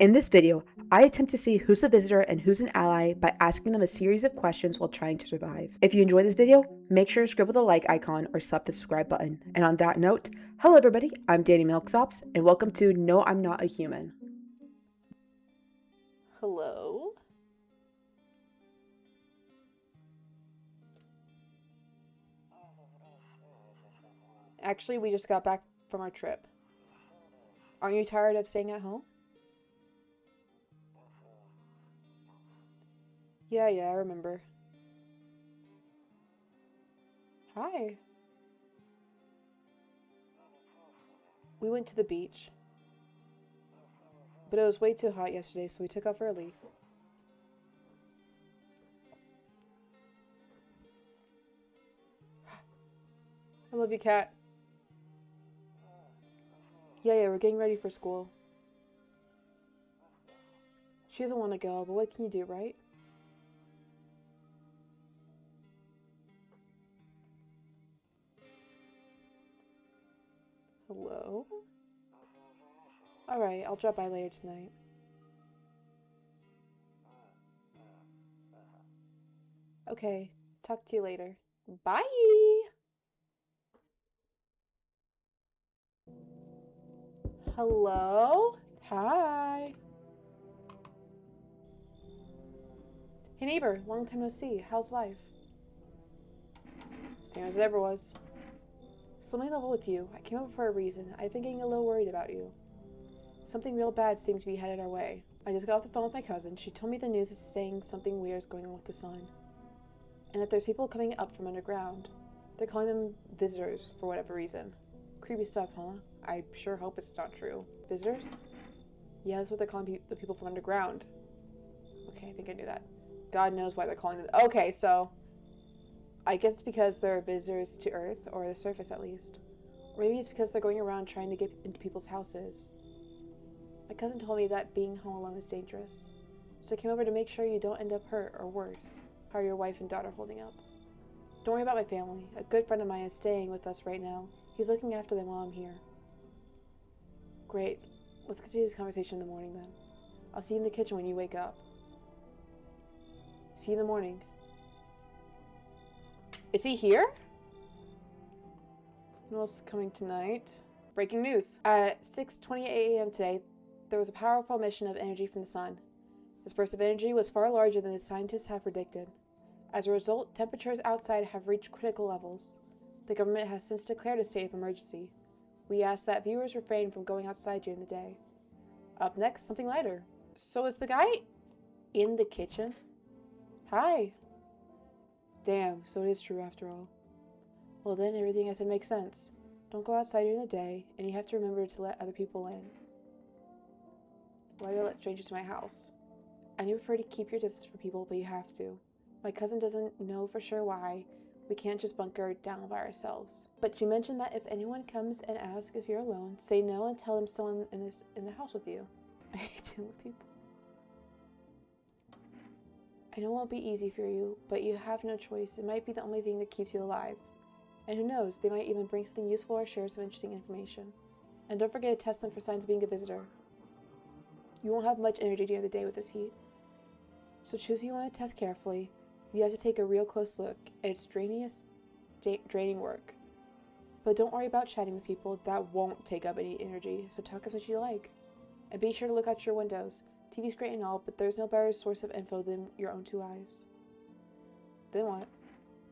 In this video, I attempt to see who's a visitor and who's an ally by asking them a series of questions while trying to survive. If you enjoy this video, make sure to scribble the like icon or slap the subscribe button. And on that note, hello everybody, I'm DaniMilksops, and welcome to No, I'm Not a Human. Hello? Actually, we just got back from our trip. Aren't you tired of staying at home? Yeah, I remember. Hi. We went to the beach. But it was way too hot yesterday, so we took off early. I love you, cat. Yeah, we're getting ready for school. She doesn't want to go, but what can you do, right? Hello? Alright, I'll drop by later tonight. Okay, talk to you later. Bye! Hello? Hi. Hey neighbor, long time no see. How's life? Same as it ever was. So let me level with you. I came over for a reason. I've been getting a little worried about you. Something real bad seemed to be headed our way. I just got off the phone with my cousin. She told me the news is saying something weird is going on with the sun. And that there's people coming up from underground. They're calling them visitors for whatever reason. Creepy stuff, huh? I sure hope it's not true. Visitors? Yeah, that's what they're calling the people from underground. Okay, I think I knew that. God knows why they're calling them. Okay, so I guess it's because they're visitors to Earth, or the surface at least. Or maybe it's because they're going around trying to get into people's houses. My cousin told me that being home alone is dangerous. So I came over to make sure you don't end up hurt or worse. How are your wife and daughter holding up? Don't worry about my family. A good friend of mine is staying with us right now. He's looking after them while I'm here. Great. Let's continue this conversation in the morning then. I'll see you in the kitchen when you wake up. See you in the morning. Is he here? What's coming tonight? Breaking news. At 6:28 a.m. today, there was a powerful emission of energy from the sun. This burst of energy was far larger than the scientists have predicted. As a result, temperatures outside have reached critical levels. The government has since declared a state of emergency. We ask that viewers refrain from going outside during the day. Up next, something lighter. So is the guy in the kitchen? Hi. Damn, so it is true after all. Well then, everything I said makes sense. Don't go outside during the day, and you have to remember to let other people in. Why do I let strangers to my house? I do prefer to keep your distance from people, but you have to. My cousin doesn't know for sure why. We can't just bunker down by ourselves. But she mentioned that if anyone comes and asks if you're alone, say no and tell them someone in the house with you. I hate dealing with people. I know it won't be easy for you, but you have no choice. It might be the only thing that keeps you alive. And who knows, they might even bring something useful or share some interesting information. And don't forget to test them for signs of being a visitor. You won't have much energy during the day with this heat. So choose who you want to test carefully. You have to take a real close look. It's draining work. But don't worry about chatting with people. That won't take up any energy, so talk as much as you like. And be sure to look out your windows. TV's great and all, but there's no better source of info than your own two eyes. Then what?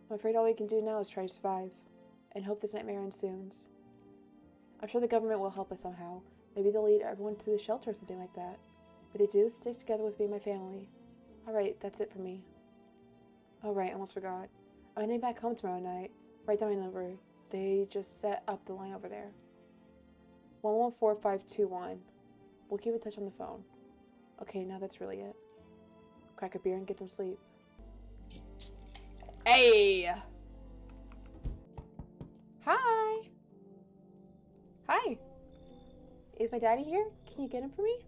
I'm afraid all we can do now is try to survive, and hope this nightmare ends soon. I'm sure the government will help us somehow. Maybe they'll lead everyone to the shelter or something like that. If they do, stick together with me and my family. Alright, that's it for me. Oh right, almost forgot. I'm heading back home tomorrow night. Write down my number. They just set up the line over there. 114521. We'll keep in touch on the phone. Okay, now that's really it. Crack a beer and get some sleep. Hey! Hi! Hi! Is my daddy here? Can you get him for me?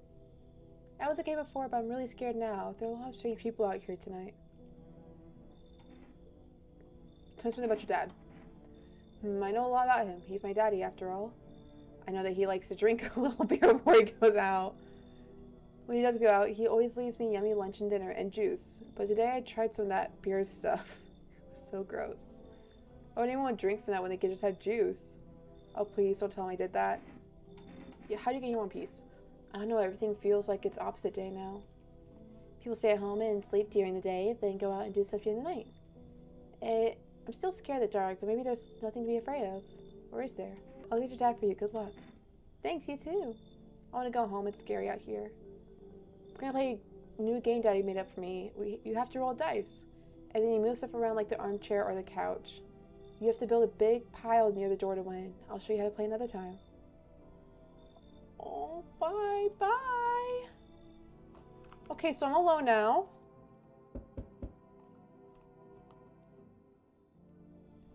I was okay before, but I'm really scared now. There are a lot of strange people out here tonight. Tell me something about your dad. I know a lot about him. He's my daddy, after all. I know that he likes to drink a little beer before he goes out. When he does go out, he always leaves me yummy lunch and dinner and juice. But today I tried some of that beer stuff. It was so gross. Why would anyone drink from that when they could just have juice? Oh, please don't tell him I did that. Yeah, how do you get your One Piece? I don't know, everything feels like it's opposite day now. People stay at home and sleep during the day, then go out and do stuff during the night. I'm still scared of the dark, but maybe there's nothing to be afraid of. Or is there? I'll get your dad for you. Good luck. Thanks, you too. I want to go home. It's scary out here. We're gonna play a new game Daddy made up for me. You have to roll dice. And then you move stuff around like the armchair or the couch. You have to build a big pile near the door to win. I'll show you how to play another time. Oh, bye, bye. Okay, so I'm alone now.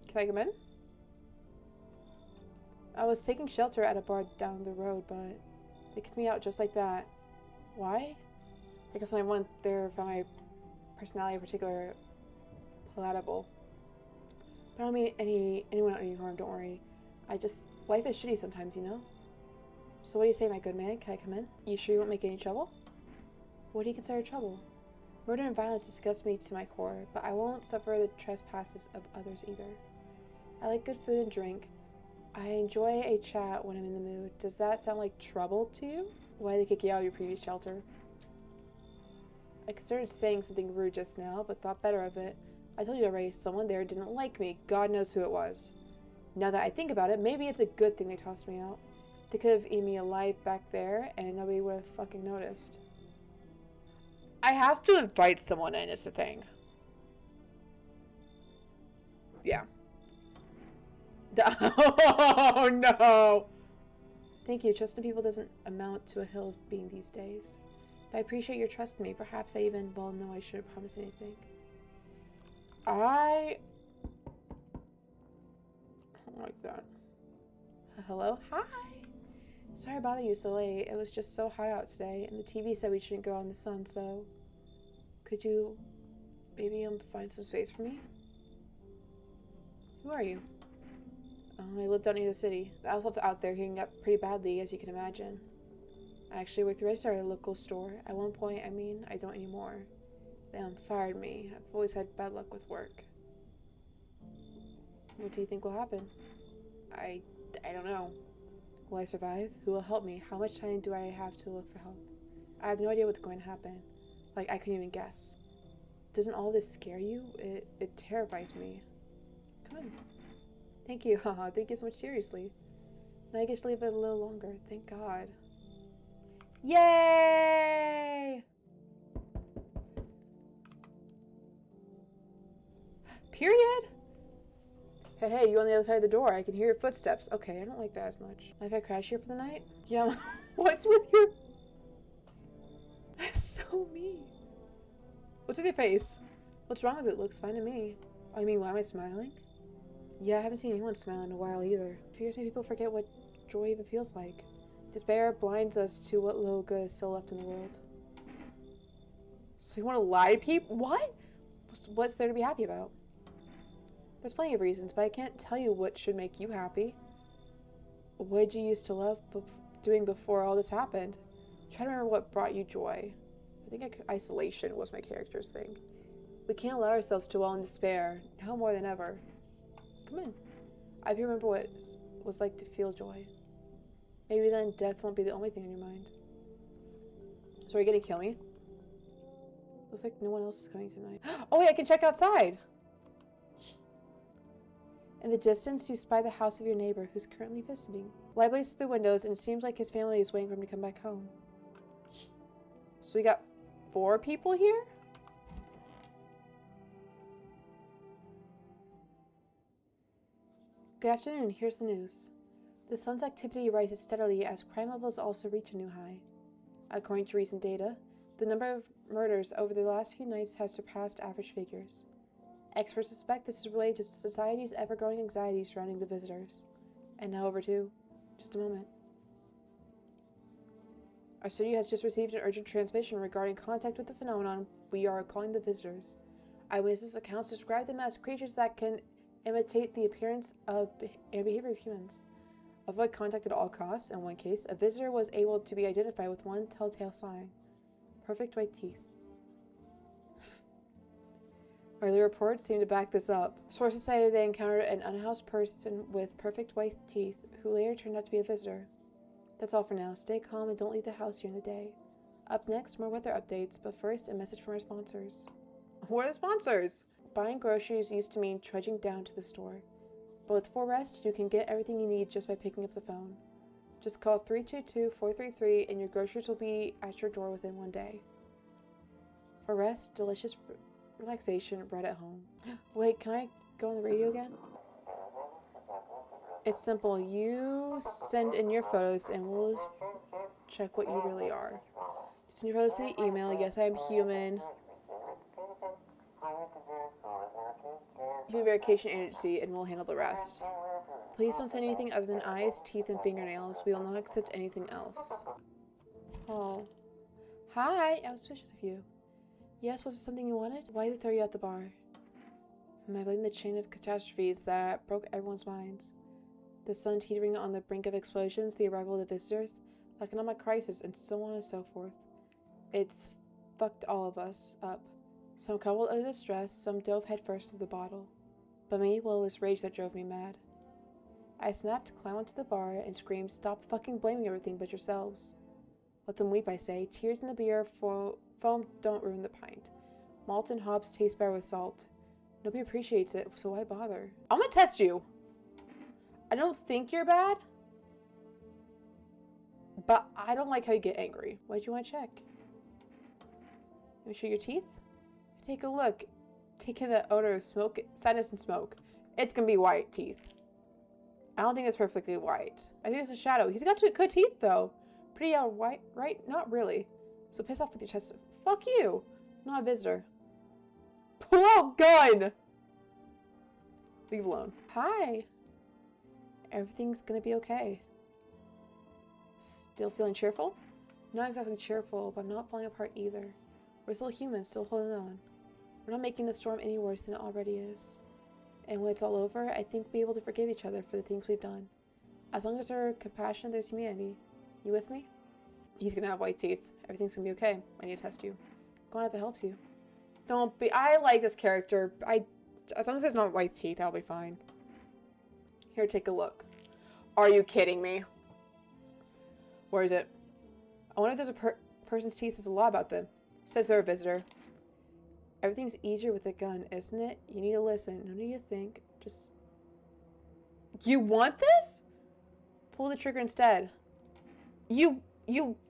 Can I come in? I was taking shelter at a bar down the road, but they kicked me out just like that. Why? I guess when I went there, found my personality in particular palatable. But I don't mean anyone any harm, don't worry. Life is shitty sometimes, you know? So what do you say, my good man? Can I come in? You sure you won't make any trouble? What do you consider trouble? Murder and violence disgusts me to my core, but I won't suffer the trespasses of others either. I like good food and drink. I enjoy a chat when I'm in the mood. Does that sound like trouble to you? Why did they kick you out of your previous shelter? I considered saying something rude just now, but thought better of it. I told you already, someone there didn't like me. God knows who it was. Now that I think about it, maybe it's a good thing they tossed me out. They could have eaten me alive back there, and nobody would have fucking noticed. I have to invite someone in, it's the thing. Yeah. Oh, no! Thank you. Trust in people doesn't amount to a hill of being these days. But I appreciate your trust in me. Perhaps I even, well, no, I shouldn't promise anything. I don't like that. Hello? Hi! Sorry to bother you so late. It was just so hot out today, and the TV said we shouldn't go out in the sun, so... Could you maybe find some space for me? Who are you? I lived out near the city. The asphalt's out there heating up pretty badly, as you can imagine. I actually worked the register at a local store. At one point, I don't anymore. They fired me. I've always had bad luck with work. What do you think will happen? I don't know. Will I survive? Who will help me? How much time do I have to look for help? I have no idea what's going to happen. Like, I couldn't even guess. Doesn't all this scare you? It terrifies me. Come on. Thank you. Haha, thank you so much, seriously. Now I get to leave it a little longer. Thank God. Yay! Period? Hey, you on the other side of the door. I can hear your footsteps. Okay, I don't like that as much. If I crash here for the night? Yeah, what's with your... That's so mean. What's with your face? What's wrong with it? Looks fine to me. I mean, why am I smiling? Yeah, I haven't seen anyone smile in a while either. Fears me people forget what joy even feels like. Despair blinds us to what little good is still left in the world. So you want to lie to people? What? What's there to be happy about? There's plenty of reasons, but I can't tell you what should make you happy. What did you used to love doing before all this happened? Try to remember what brought you joy. I think isolation was my character's thing. We can't allow ourselves to dwell in despair, now more than ever. Come in. I remember what it was like to feel joy. Maybe then death won't be the only thing in your mind. So are you gonna kill me? Looks like no one else is coming tonight. Oh wait, I can check outside! In the distance, you spy the house of your neighbor who's currently visiting. Light blazes through the windows, and it seems like his family is waiting for him to come back home. So we got 4 people here? Good afternoon, here's the news. The sun's activity rises steadily as crime levels also reach a new high. According to recent data, the number of murders over the last few nights has surpassed average figures. Experts suspect this is related to society's ever-growing anxiety surrounding the visitors. And now over to just a moment. Our studio has just received an urgent transmission regarding contact with the phenomenon we are calling the visitors. Eyewitness accounts describe them as creatures that can imitate the appearance of and behavior of humans. Avoid contact at all costs. In one case, a visitor was able to be identified with one telltale sign. perfect white teeth. Early reports seem to back this up. Sources say they encountered an unhoused person with perfect white teeth who later turned out to be a visitor. That's all for now. Stay calm and don't leave the house during the day. Up next, more weather updates, but first, a message from our sponsors. Who are the sponsors? Buying groceries used to mean trudging down to the store. But with For Rest, you can get everything you need just by picking up the phone. Just call 322-433 and your groceries will be at your door within 1 day. For Rest, delicious relaxation right at home. Wait, can I go on the radio again? It's simple. You send in your photos and we'll check what you really are. Send your photos to the email. Yes, I am human. Human Verification Agency, and we'll handle the rest. Please don't send anything other than eyes, teeth, and fingernails. We will not accept anything else. Oh. Hi, I was suspicious of you. Yes, was it something you wanted? Why did they throw you out the bar? I blame the chain of catastrophes that broke everyone's minds. The sun teetering on the brink of explosions, the arrival of the visitors, the economic crisis, and so on and so forth. It's fucked all of us up. Some crumbled under the stress, some dove headfirst into the bottle. But me, well, it was rage that drove me mad. I snapped, climbed onto the bar, and screamed, "Stop fucking blaming everything but yourselves." Let them weep, I say. Tears in the beer, foam don't ruin the pint. Malt and hops taste better with salt. Nobody appreciates it, so why bother? I'm gonna test you. I don't think you're bad, but I don't like how you get angry. Why'd you want to check? Let me show your teeth. Take a look. Take in the odor of smoke, sadness, and smoke. It's gonna be white teeth. I don't think it's perfectly white. I think it's a shadow. He's got good teeth though. Pretty white, right? Not really. So piss off with your chest. Fuck you. I'm not a visitor. Pull out gun. Leave alone. Hi. Everything's gonna be okay. Still feeling cheerful? Not exactly cheerful, but I'm not falling apart either. We're still human, still holding on. We're not making the storm any worse than it already is. And when it's all over, I think we'll be able to forgive each other for the things we've done. As long as there's compassion, there's humanity. You with me? He's gonna have white teeth. Everything's gonna be okay. I need to test you. Go on if it helps you. Don't be. I like this character. As long as there's not white teeth, I'll be fine. Here, take a look. Are you kidding me? Where is it? I wonder if there's a person's teeth. There's a law about them. Says they're a visitor. Everything's easier with a gun, isn't it? You need to listen. No need to think. Just... You want this? Pull the trigger instead. You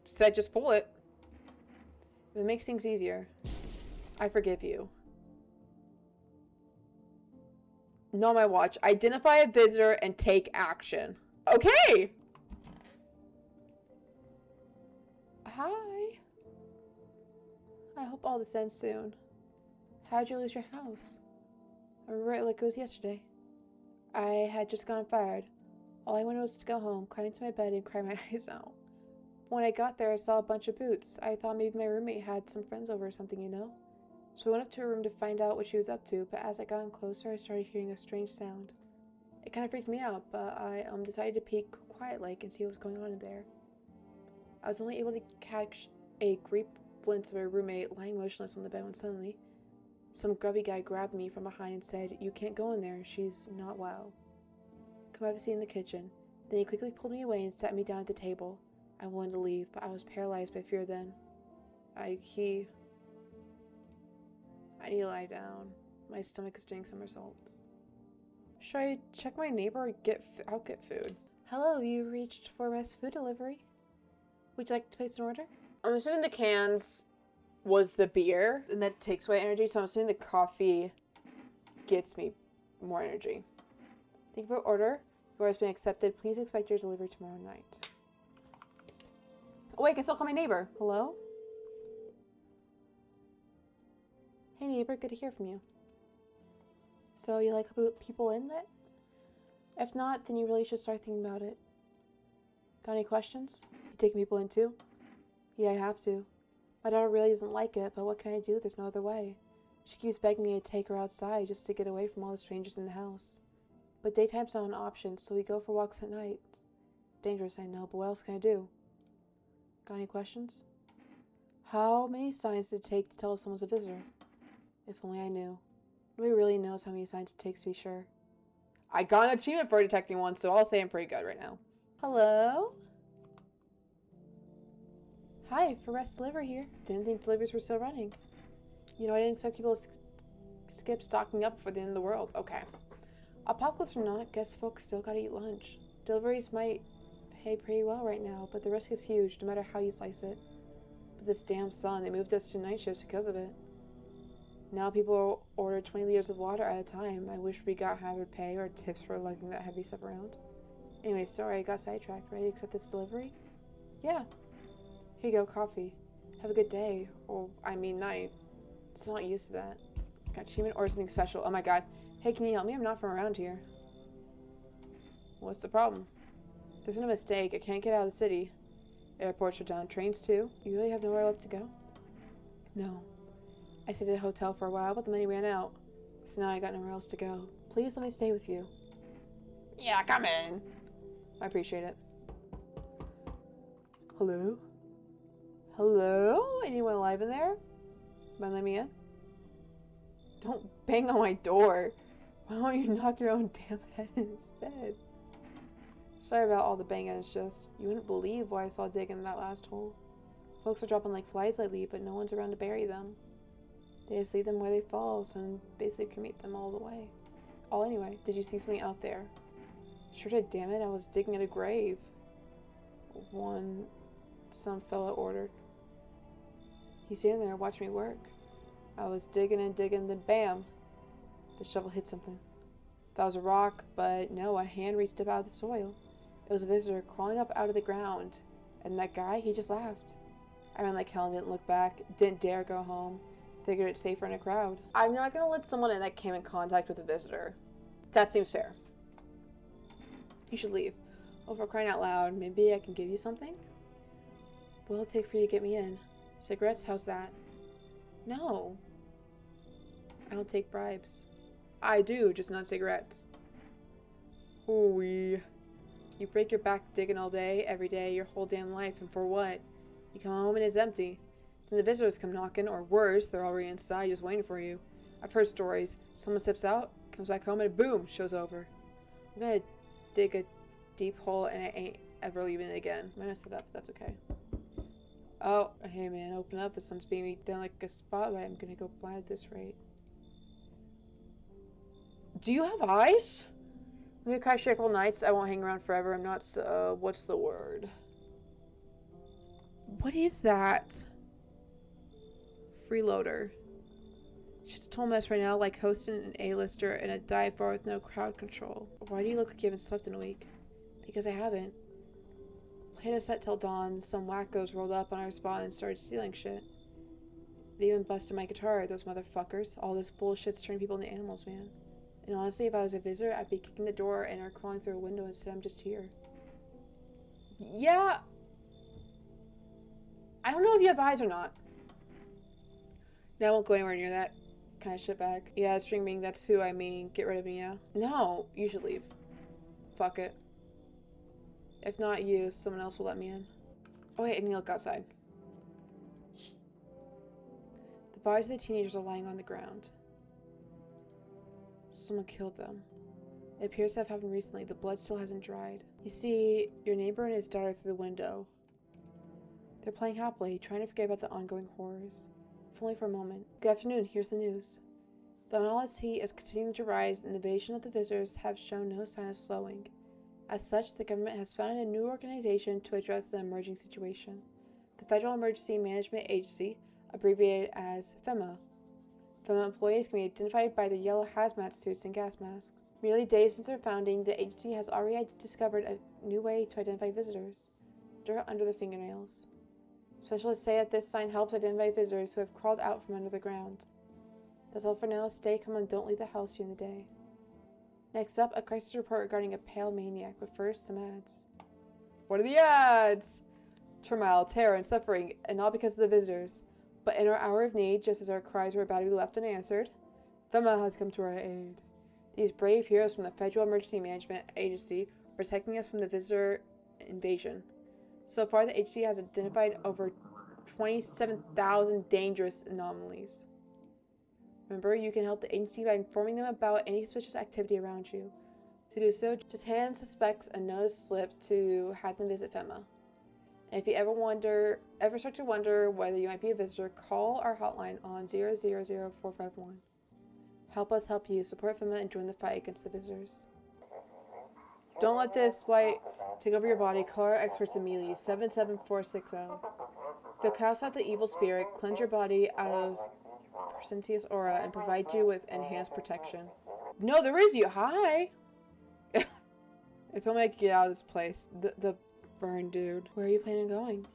said just pull it. If it makes things easier, I forgive you. Not my watch. Identify a visitor and take action. Okay! Hi. I hope all this ends soon. How'd you lose your house? I remember it like it was yesterday. I had just gotten fired. All I wanted was to go home, climb into my bed, and cry my eyes out. When I got there, I saw a bunch of boots. I thought maybe my roommate had some friends over or something, you know? So I went up to her room to find out what she was up to, but as I got in closer, I started hearing a strange sound. It kind of freaked me out, but I decided to peek quiet-like and see what was going on in there. I was only able to catch a brief glimpse of my roommate lying motionless on the bed when suddenly, some grubby guy grabbed me from behind and said, "You can't go in there, she's not well. Come have a seat in the kitchen." Then he quickly pulled me away and sat me down at the table. I wanted to leave, but I was paralyzed by fear then. I need to lie down. My stomach is doing somersaults. Should I check my neighbor or I'll get food? Hello, you reached For Rest food delivery. Would you like to place an order? I'm assuming the cans was the beer, and that takes away energy, so I'm assuming the coffee gets me more energy. Thank you for your order. Your order has been accepted. Please expect your delivery tomorrow night. Oh wait, I can still call my neighbor. Hello? Hey neighbor, good to hear from you. So you like people in it? If not, then you really should start thinking about it. Got any questions? You taking people in too? Yeah, I have to. My daughter really doesn't like it, but what can I do? There's no other way. She keeps begging me to take her outside just to get away from all the strangers in the house. But daytime's not an option, so we go for walks at night. Dangerous, I know, but what else can I do? Got any questions? How many signs did it take to tell if someone's a visitor? If only I knew. Nobody really knows how many signs it takes to be sure. I got an achievement for detecting one, so I'll say I'm pretty good right now. Hello? Hi, for rest delivery here. Didn't think deliveries were still running. I didn't expect people to skip stocking up for the end of the world. Okay. Apocalypse or not, guess folks still gotta eat lunch. Deliveries might pay pretty well right now, but the risk is huge, no matter how you slice it. But this damn sun, they moved us to night shifts because of it. Now people order 20 liters of water at a time. I wish we got hazard pay or tips for lugging that heavy stuff around. Anyway, sorry, I got sidetracked. Ready to accept this delivery? Yeah. Here you go, coffee. Have a good day. Or, night. Still not used to that. Got achievement or something special. Oh my god. Hey, can you help me? I'm not from around here. What's the problem? There's been a mistake. I can't get out of the city. Airport shut down. Trains too. You really have nowhere left to go? No. I stayed at a hotel for a while, but the money ran out. So now I got nowhere else to go. Please let me stay with you. Yeah, come in. I appreciate it. Hello? Hello? Anyone alive in there? Mind letting me in? Don't bang on my door. Why don't you knock your own damn head instead? Sorry about all the banging. It's just, you wouldn't believe what I saw digging in that last hole. Folks are dropping like flies lately, but no one's around to bury them. They just leave them where they fall, so basically cremate them all the way. Anyway, did you see something out there? Sure did, damn it. I was digging at a grave. Some fella ordered. He's standing there watching me work. I was digging and digging, then bam! The shovel hit something. That was a rock, but no, a hand reached up out of the soil. It was a visitor crawling up out of the ground. And that guy, he just laughed. I ran like hell and didn't look back, didn't dare go home. Figured it's safer in a crowd. I'm not gonna let someone in that came in contact with a visitor. That seems fair. You should leave. Oh, for crying out loud, maybe I can give you something? What'll it take for you to get me in? Cigarettes? How's that? No. I don't take bribes. I do, just not cigarettes. Ooh, you break your back digging all day, every day, your whole damn life, and for what? You come home and it's empty. Then the visitors come knocking, or worse, they're already inside just waiting for you. I've heard stories. Someone steps out, comes back home, and boom, show's over. I'm gonna dig a deep hole and I ain't ever leaving it again. I messed it up, but that's okay. Oh, hey man, open up. The sun's beaming down like a spotlight. I'm gonna go blind at this rate. Do you have eyes? Let me crash here a couple nights. I won't hang around forever. I'm not, what's the word? What is that? Freeloader. Shit's a total mess right now, like hosting an A-lister in a dive bar with no crowd control. Why do you look like you haven't slept in a week? Because I haven't. Played a set till dawn, some wackos rolled up on our spot and started stealing shit. They even busted my guitar, those motherfuckers. All this bullshit's turning people into animals, man. And honestly, if I was a visitor, I'd be kicking the door in or crawling through a window. Instead, I'm just here. Yeah. I don't know if you have eyes or not. No, I won't go anywhere near that kind of shit bag. Yeah, string being, that's who I mean. Get rid of me, yeah? No, you should leave. Fuck it. If not you, someone else will let me in. Oh wait, I need to look outside. The bodies of the teenagers are lying on the ground. Someone killed them. It appears to have happened recently. The blood still hasn't dried. You see your neighbor and his daughter through the window. They're playing happily, trying to forget about the ongoing horrors. If only for a moment. Good afternoon, here's the news. The lawless heat is continuing to rise, and the invasion of the visitors have shown no sign of slowing. As such, the government has founded a new organization to address the emerging situation. The Federal Emergency Management Agency, abbreviated as FEMA. FEMA employees can be identified by their yellow hazmat suits and gas masks. Merely days since their founding, the agency has already discovered a new way to identify visitors. Dirt under the fingernails. Specialists say that this sign helps identify visitors who have crawled out from under the ground. That's all for now. Stay calm and don't leave the house during the day. Next up, a crisis report regarding a pale maniac, but first, some ads. What are the ads? Turmoil, terror, and suffering, and all because of the visitors. But in our hour of need, just as our cries were about to be left unanswered, FEMA has come to our aid. These brave heroes from the Federal Emergency Management Agency are protecting us from the visitor invasion. So far, the agency has identified over 27,000 dangerous anomalies. Remember, you can help the agency by informing them about any suspicious activity around you. To do so, just hand suspects a notice slip to have them visit FEMA. And if you ever start to wonder whether you might be a visitor, call our hotline on 00451. Help us help you. Support FEMA and join the fight against the visitors. Don't let this light take over your body. Call our experts immediately. 77460. They'll cast out the evil spirit, cleanse your body out of Persentius aura, and provide you with enhanced protection. No, there is you. Hi. If only I could get out of this place. The burn, dude. Where are you planning on going?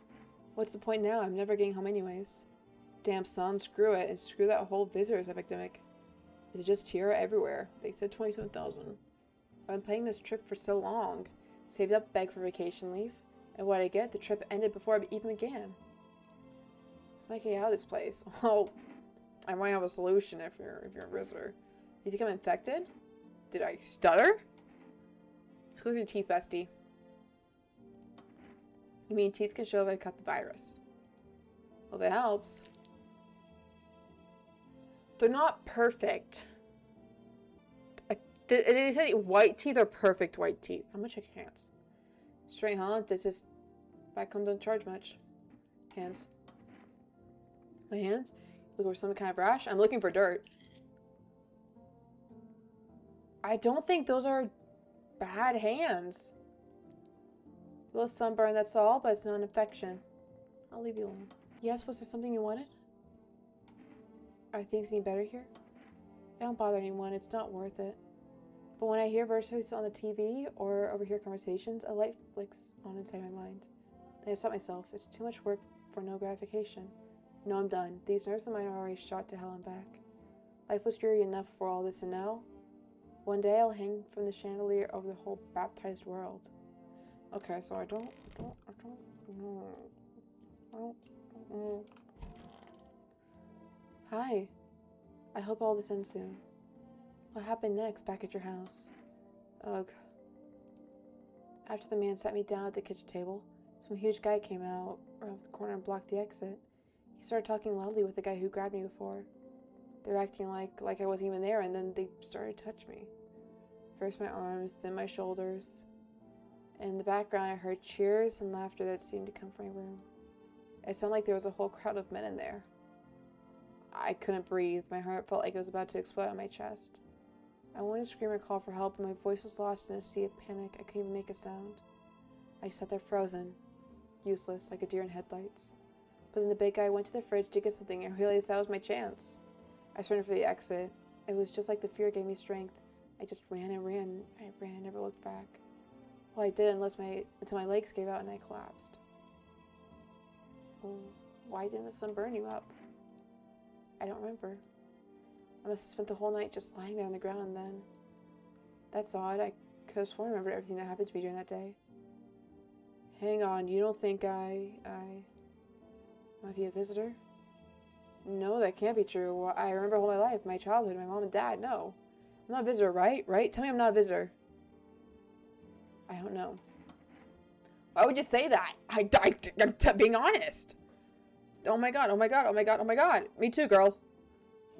What's the point now? I'm never getting home anyways. Damn, son. Screw it. And screw that whole visitors epidemic. It's just here everywhere. They said 27,000. I've been planning this trip for so long. Saved up, begged for vacation leave. And what did I get? The trip ended before I even began. Let's make it out of this place. Oh, I might have a solution if you're a visitor. You think I'm infected? Did I stutter? Let's go through your teeth, bestie. You mean teeth can show if I caught the virus? Well, that helps. They're not perfect. They said white teeth are perfect white teeth. I'm gonna check your hands. Straight, huh? That's just... Back home don't charge much. Hands. My hands? Looking for some kind of rash? I'm looking for dirt. I don't think those are bad hands. A little sunburn, that's all, but it's not an infection. I'll leave you alone. Yes, was there something you wanted? Are things any better here? I don't bother anyone, it's not worth it. But when I hear verses on the TV or overhear conversations, a light flicks on inside my mind. Then I stop myself. It's too much work for no gratification. No, I'm done. These nerves of mine are already shot to hell and back. Life was dreary enough for all this, and now? One day I'll hang from the chandelier over the whole baptized world. Okay, so I don't know. Hi. I hope all this ends soon. What happened next back at your house? Ugh. After the man sat me down at the kitchen table, some huge guy came out around the corner and blocked the exit. He started talking loudly with the guy who grabbed me before. They were acting like I wasn't even there, and then they started to touch me. First my arms, then my shoulders. And in the background I heard cheers and laughter that seemed to come from my room. It sounded like there was a whole crowd of men in there. I couldn't breathe. My heart felt like it was about to explode on my chest. I wanted to scream or call for help, but my voice was lost in a sea of panic. I couldn't even make a sound. I sat there frozen, useless, like a deer in headlights. But then the big guy went to the fridge to get something and I realized that was my chance. I sprinted for the exit. It was just like the fear gave me strength. I just ran and ran. I ran and never looked back. Well, I did until my legs gave out and I collapsed. Oh, why didn't the sun burn you up? I don't remember. I must have spent the whole night just lying there on the ground and then... That's odd. I could have sworn I remembered everything that happened to me during that day. Hang on, you don't think I might be a visitor? No, that can't be true. I remember all my life, my childhood, my mom and dad. No. I'm not a visitor, right? Right? Tell me I'm not a visitor. I don't know. Why would you say that? I'm being honest. Oh my god, oh my god, oh my god, oh my god. Me too, girl.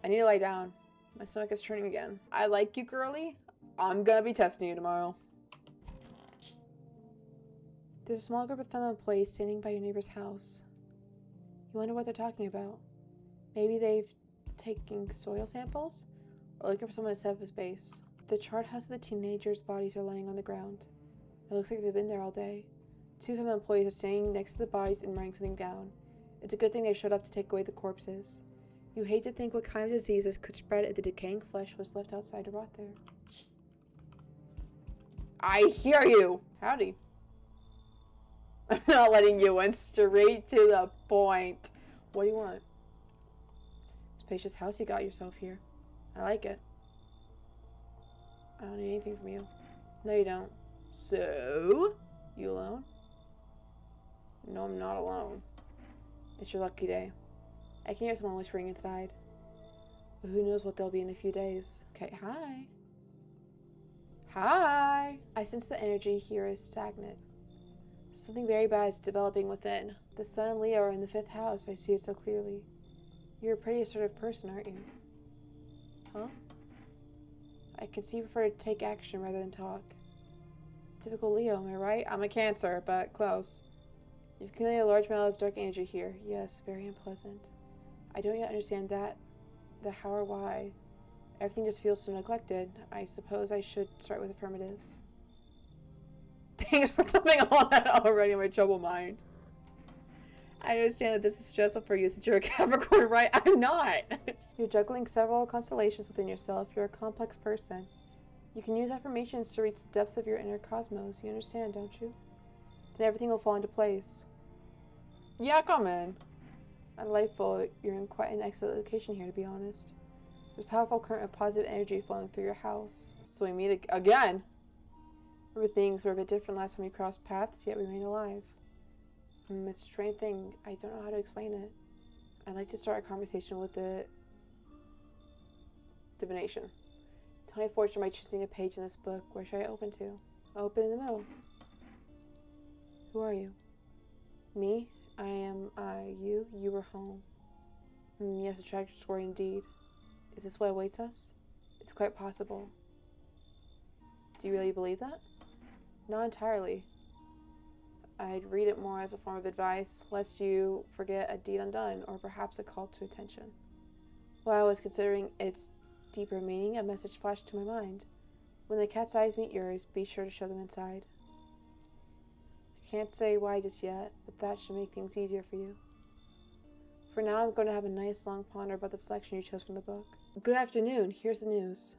I need to lie down. My stomach is churning again. I like you, girly. I'm gonna be testing you tomorrow. There's a small group of female employees standing by your neighbor's house. You wonder what they're talking about. Maybe they've taken soil samples? Or looking for someone to set up his base. The chart has the teenagers' bodies are laying on the ground. It looks like they've been there all day. Two female employees are standing next to the bodies and writing something down. It's a good thing they showed up to take away the corpses. You hate to think what kind of diseases could spread if the decaying flesh was left outside to rot there. I hear you! Howdy. I'm not letting you in. Straight to the point. What do you want? Spacious house you got yourself here. I like it. I don't need anything from you. No, you don't. So? You alone? No, I'm not alone. It's your lucky day. I can hear someone whispering inside. But who knows what they'll be in a few days. Okay, hi. Hi! I sense the energy here is stagnant. Something very bad is developing within. The sun and Leo are in the 5th house. I see it so clearly. You're a pretty assertive person, aren't you? Huh? I can see you prefer to take action rather than talk. Typical Leo, am I right? I'm a Cancer, but close. You've accumulated a large amount of dark energy here. Yes, very unpleasant. I don't yet understand that. The how or why. Everything just feels so neglected. I suppose I should start with affirmatives. Thanks for jumping on that already in my troubled mind. I understand that this is stressful for you since you're a Capricorn, right? I'm not! You're juggling several constellations within yourself. You're a complex person. You can use affirmations to reach the depths of your inner cosmos. You understand, don't you? Then everything will fall into place. Yeah, come in. Delightful. You're in quite an excellent location here, to be honest. There's a powerful current of positive energy flowing through your house. So we meet again. Remember, things were a bit different last time we crossed paths, yet we remain alive. It's a strange thing. I don't know how to explain it. I'd like to start a conversation with the divination. Tell my fortune by choosing a page in this book. Where should I open to? I'll open in the middle. Who are you? Me? I am you. You were home. Yes, a tragic story indeed. Is this what awaits us? It's quite possible. Do you really believe that? Not entirely. I'd read it more as a form of advice, lest you forget a deed undone, or perhaps a call to attention. While I was considering its deeper meaning, a message flashed to my mind. When the cat's eyes meet yours, be sure to show them inside. I can't say why just yet, but that should make things easier for you. For now, I'm going to have a nice long ponder about the selection you chose from the book. Good afternoon. Here's the news.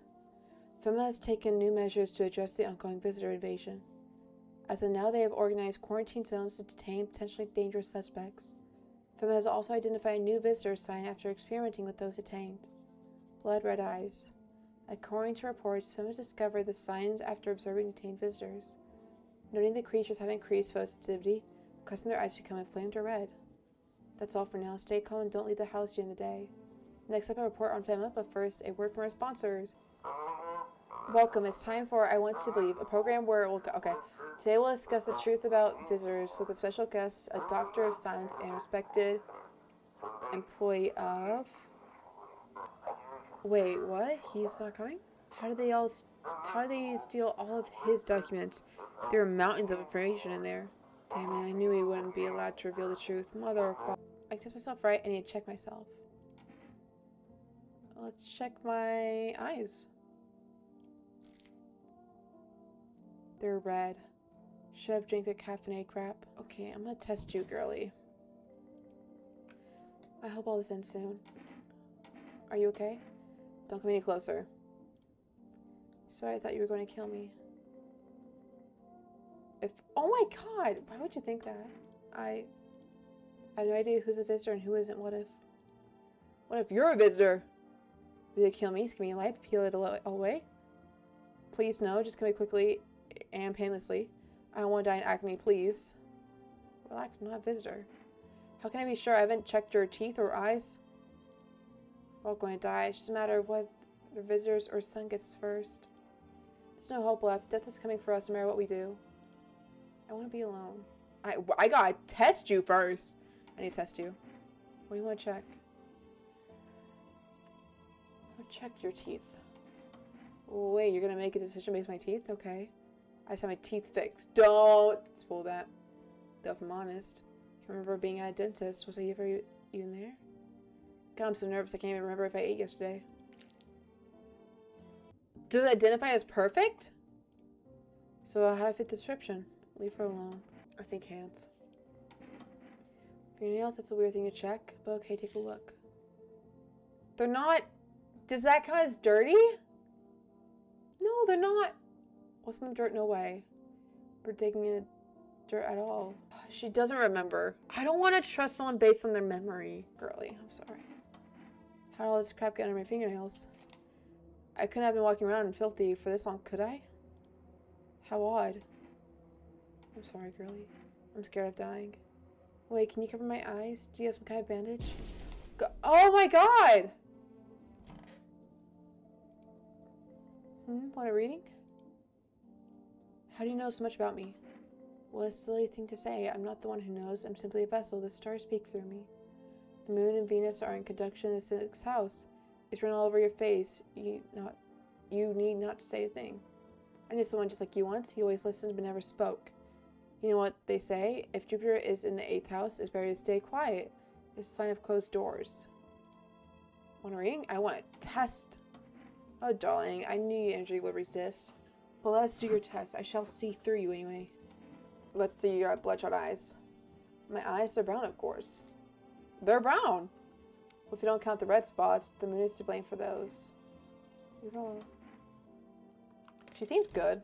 FEMA has taken new measures to address the ongoing visitor invasion. As of now, they have organized quarantine zones to detain potentially dangerous suspects. FEMA has also identified a new visitor sign after experimenting with those detained. Blood red eyes. According to reports, FEMA discovered the signs after observing detained visitors. Noting the creatures have increased photosensitivity, causing their eyes to become inflamed or red. That's all for now. Stay calm and don't leave the house during the day. Next up, a report on FEMA, but first, a word from our sponsors. Welcome. It's time for I Want to Believe, a program where today we'll discuss the truth about visitors with a special guest, a doctor of science and respected employee of... Wait, what? He's not coming? How did they steal all of his documents? There are mountains of information in there. Damn it, I knew he wouldn't be allowed to reveal the truth. Mother of God. I test myself right. I need to check myself. Let's check my eyes. They're red. Should have drank the caffeinated crap. Okay, I'm gonna test you, girly. I hope all this ends soon. Are you okay? Don't come any closer. Sorry, I thought you were going to kill me. Oh my god! Why would you think that? I have no idea who's a visitor and who isn't. What if you're a visitor? Will you kill me, skin me alive, peel it away? Please no, just kill me quickly and painlessly. I don't want to die in agony, please. Relax, I'm not a visitor. How can I be sure? I haven't checked your teeth or eyes. We're all going to die. It's just a matter of whether the visitors or sun gets us first. There's no hope left. Death is coming for us no matter what we do. I want to be alone. I gotta test you first. I need to test you. What do you want to check? I want to check your teeth. Wait, you're gonna make a decision based on my teeth? Okay. I just have my teeth fixed. Don't spoil that. Though if I'm honest, I remember being at a dentist. Was I ever even there? God, I'm so nervous I can't even remember if I ate yesterday. Does it identify as perfect? So how do I fit the description? Leave her alone. I think hands. Fingernails, that's a weird thing to check. But okay, take a look. They're not... Does that count as dirty? No, they're not. What's in the dirt? No way. We're digging in dirt at all. She doesn't remember. I don't want to trust someone based on their memory. Girly, I'm sorry. How did all this crap get under my fingernails? I couldn't have been walking around filthy for this long, could I? How odd. I'm sorry, girly. I'm scared of dying. Wait, can you cover my eyes? Do you have some kind of bandage? Oh my god! Want a reading? How do you know so much about me? What a silly thing to say. I'm not the one who knows. I'm simply a vessel. The stars speak through me. The moon and Venus are in conjunction in the sixth house. It's written all over your face. You need not to say a thing. I knew someone just like you once. He always listened but never spoke. You know what they say? If Jupiter is in the 8th house, it's better to stay quiet. It's a sign of closed doors. Want a reading? I want a test. Oh, darling, I knew your energy would resist. But let's do your test. I shall see through you anyway. Let's see your bloodshot eyes. My eyes are brown, of course. They're brown! Well, if you don't count the red spots, the moon is to blame for those. She seems good.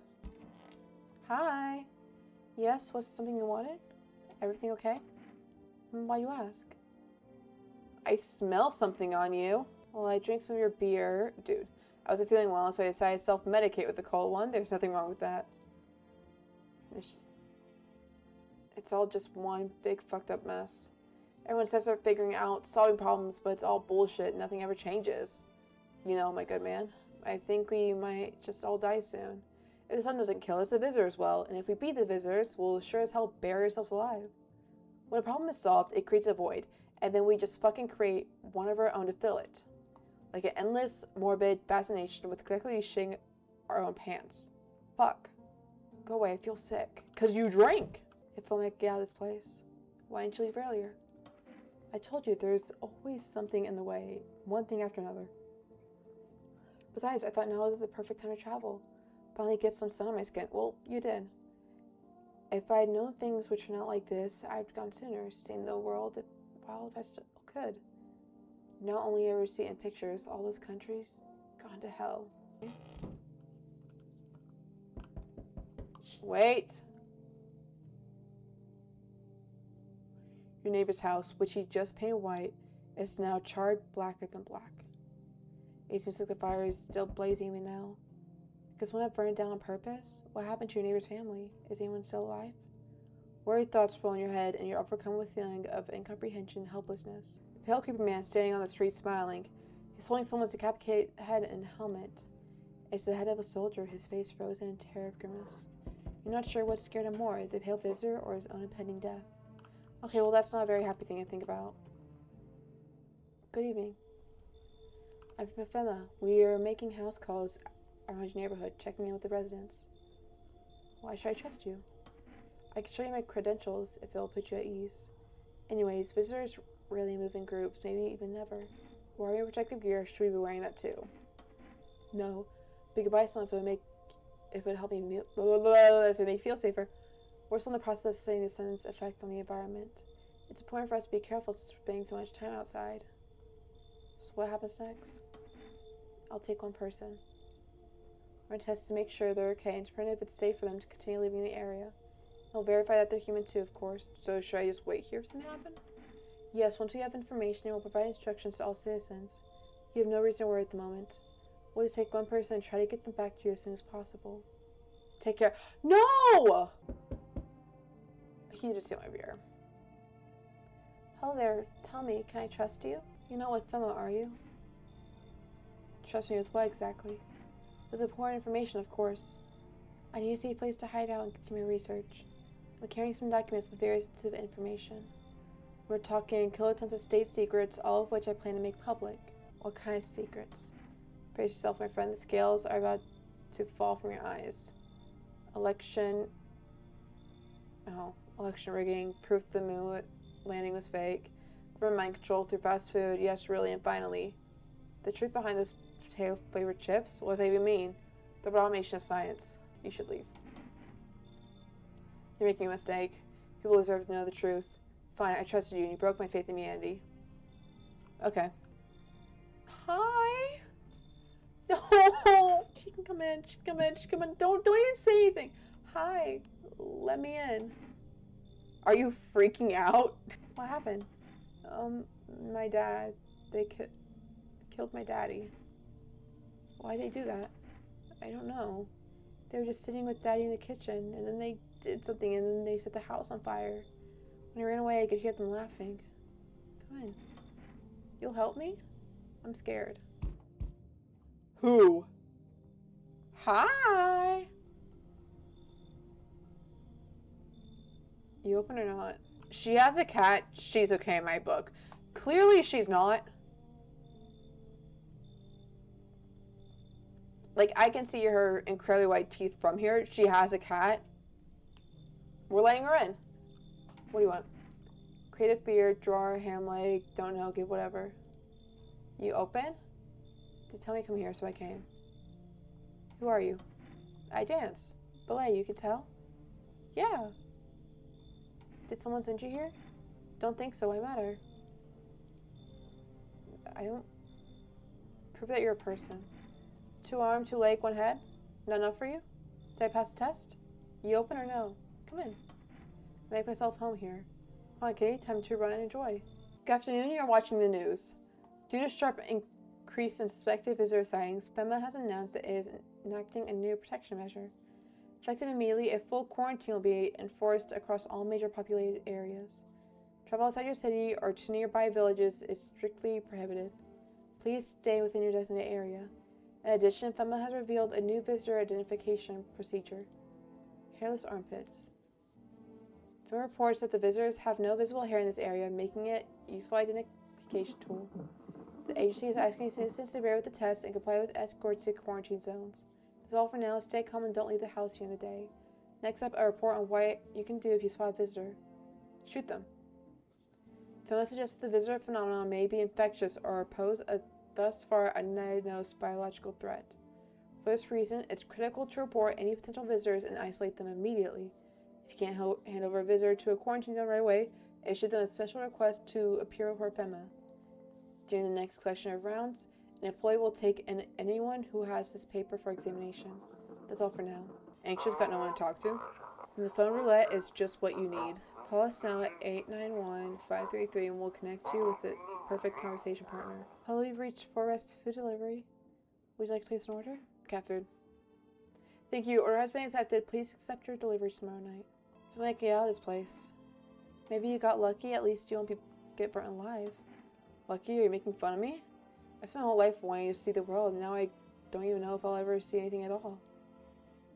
Hi. Yes, was it something you wanted? Everything okay? Why you ask? I smell something on you. Well, I drank some of your beer. Dude, I wasn't feeling well, so I decided to self-medicate with the cold one. There's nothing wrong with that. It's all just one big fucked up mess. Everyone says they're figuring out, solving problems, but it's all bullshit. Nothing ever changes. You know, my good man, I think we might just all die soon. If the sun doesn't kill us, the visitors will, and if we beat the visitors, we'll sure as hell bury ourselves alive. When a problem is solved, it creates a void, and then we just fucking create one of our own to fill it. Like an endless, morbid fascination with collectively shitting our own pants. Fuck. Go away, I feel sick. 'Cause you drank! If only I could get out of this place. Why didn't you leave earlier? I told you, there's always something in the way. One thing after another. Besides, I thought now was the perfect time to travel. Finally get some sun on my skin. Well, you did. If I'd known things would turn out like this, I'd gone sooner, seen the world while if I still could. Not only ever see it in pictures, all those countries gone to hell. Wait! Your neighbor's house, which he just painted white, is now charred blacker than black. It seems like the fire is still blazing even now. Because when it burned down on purpose, what happened to your neighbor's family? Is anyone still alive? Worried thoughts swirl in your head, and you're overcome with a feeling of incomprehension and helplessness. The pale, creepy man standing on the street smiling. He's holding someone's decapitated head and helmet. It's the head of a soldier, his face frozen in terror of grimace. You're not sure what scared him more, the pale visitor or his own impending death. Okay, well that's not a very happy thing to think about. Good evening. I'm from FEMA. We are making house calls around your neighborhood, checking in with the residents. Why should I trust you? I can show you my credentials if it'll put you at ease. Anyways, visitors rarely move in groups, maybe even never. Wearing your protective gear, should we be wearing that too? No. But you could buy some if it would help me if it make you feel safer. We're still in the process of studying the sun's effect on the environment. It's important for us to be careful since we're spending so much time outside. So what happens next? I'll take one person. We're going to test to make sure they're okay and determine if it's safe for them to continue leaving the area. I'll verify that they're human too, of course. So should I just wait here for something to happen? Yes, once we have information, we'll provide instructions to all citizens. You have no reason to worry at the moment. We'll just take one person and try to get them back to you as soon as possible. Take care. No! He needed to steal my beer. Hello there. Tell me, can I trust you? You're not with FEMA, are you? Trust me with what exactly? With important information, of course. I need a safe place to hide out and continue my research. I'm carrying some documents with very sensitive information. We're talking kilotons of state secrets, all of which I plan to make public. What kind of secrets? Brace yourself, my friend. The scales are about to fall from your eyes. Election rigging, proof the moon landing was fake, from mind control through fast food, yes, really, and finally, the truth behind those potato-flavored chips. What does that even mean? The abomination of science. You should leave. You're making a mistake. People deserve to know the truth. Fine, I trusted you, and you broke my faith in me, Andy. Okay. Hi? No! She can come in, she can come in, she can come in. Don't even say anything. Hi. Let me in. Are you freaking out? What happened? My dad. They killed my daddy. Why'd they do that? I don't know. They were just sitting with Daddy in the kitchen, and then they did something, and then they set the house on fire. When I ran away, I could hear them laughing. Come in. You'll help me? I'm scared. Who? Hi! You open or not? She has a cat. She's okay in my book. Clearly she's not. Like, I can see her incredibly white teeth from here. She has a cat. We're letting her in. What do you want? Creative beard, drawer, ham leg, don't know, give whatever. You open? They tell me come here, so I came. Who are you? I dance. Ballet, you can tell? Yeah. Did someone send you here? Don't think so, why matter? I don't... Prove that you're a person. 2 arm, 2 leg, 1 head? Not enough for you? Did I pass the test? You open or no? Come in. I make myself home here. Come on, Kitty, time to run and enjoy. Good afternoon, you're watching the news. Due to sharp increase in suspected visitor sightings, FEMA has announced that it is enacting a new protection measure. Effective immediately, a full quarantine will be enforced across all major populated areas. Travel outside your city or to nearby villages is strictly prohibited. Please stay within your designated area. In addition, FEMA has revealed a new visitor identification procedure. Hairless armpits. FEMA reports that the visitors have no visible hair in this area, making it a useful identification tool. The agency is asking citizens to bear with the test and comply with escorts to quarantine zones. That's all for now. Stay calm and don't leave the house during the day. Next up, a report on what you can do if you spot a visitor. Shoot them. FEMA suggests the visitor phenomenon may be infectious or pose a thus far undiagnosed biological threat. For this reason, it's critical to report any potential visitors and isolate them immediately. If you can't hand over a visitor to a quarantine zone right away, issue them a special request to appear before FEMA. During the next collection of rounds, an employee will take in anyone who has this paper for examination. That's all for now. Anxious, got no one to talk to? And the phone roulette is just what you need. Call us now at 891-533 and we'll connect you with the perfect conversation partner. Hello, you've reached Forest Food Delivery. Would you like to place an order? Cat food. Thank you. Order has been accepted. Please accept your delivery tomorrow night. I feel like get out of this place. Maybe you got lucky. At least you won't get burnt alive. Lucky? Are you making fun of me? I spent my whole life wanting to see the world, and now I don't even know if I'll ever see anything at all.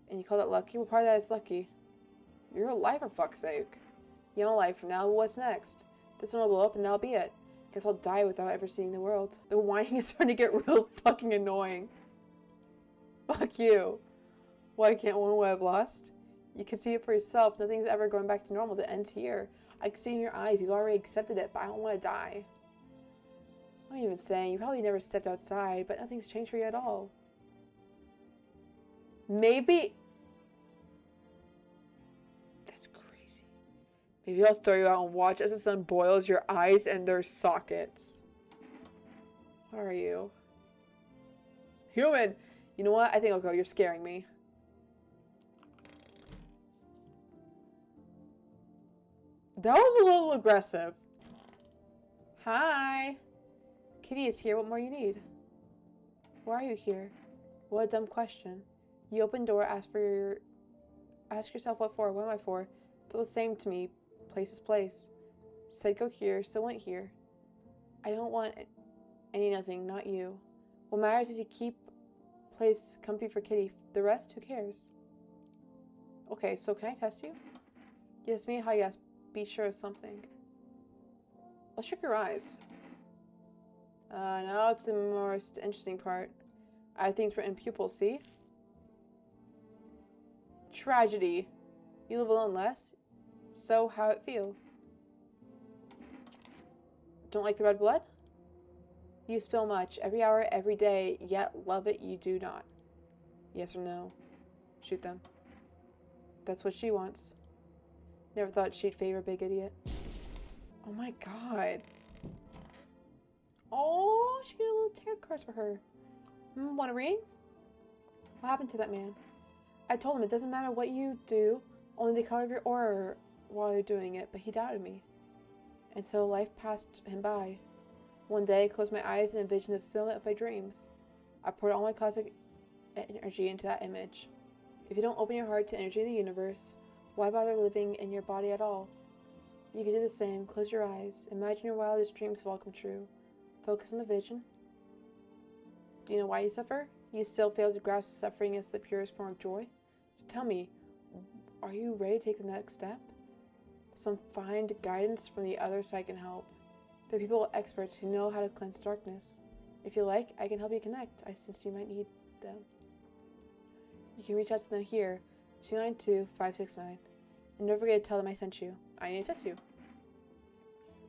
And you call that lucky? Well, part of that is lucky. You're alive, for fuck's sake. You're alive for now. What's next? This one will blow up, and that'll be it. Guess I'll die without ever seeing the world. The whining is starting to get real fucking annoying. Fuck you. Why can't one what I've lost? You can see it for yourself. Nothing's ever going back to normal. The end's here. I can see in your eyes. You've already accepted it, but I don't want to die. I'm even saying, you probably never stepped outside, but nothing's changed for you at all. Maybe... That's crazy. Maybe I'll throw you out and watch as the sun boils your eyes and their sockets. What are you? Human! You know what? I think I'll go. You're scaring me. That was a little aggressive. Hi. Kitty is here. What more you need? Why are you here? What a dumb question. You open door, ask yourself what for. What am I for? It's all the same to me. Place is place. Said go here, so went here. I don't want any nothing, not you. What matters is you keep place comfy for Kitty. The rest, who cares? Okay, so can I test you? Yes, me, how yes. Be sure of something. Let's check your eyes. Now it's the most interesting part. I think we're in pupils, see? Tragedy. You live alone less? So, how it feel? Don't like the red blood? You spill much, every hour, every day, yet love it you do not. Yes or no? Shoot them. That's what she wants. Never thought she'd favor big idiot. Oh my god. Oh, she got a little tarot cards for her. Want a reading? What happened to that man? I told him it doesn't matter what you do, only the color of your aura while you're doing it, but he doubted me. And so life passed him by. One day, I closed my eyes and envisioned the fulfillment of my dreams. I poured all my cosmic energy into that image. If you don't open your heart to energy of the universe, why bother living in your body at all? You can do the same. Close your eyes. Imagine your wildest dreams have all come true. Focus on the vision. Do you know why you suffer? You still fail to grasp suffering as the purest form of joy? So tell me, are you ready to take the next step? Some find guidance from the other side can help. They're people experts who know how to cleanse darkness. If you like, I can help you connect. I sense you might need them. You can reach out to them here, 292-569. And don't forget to tell them I sent you. I need to test you.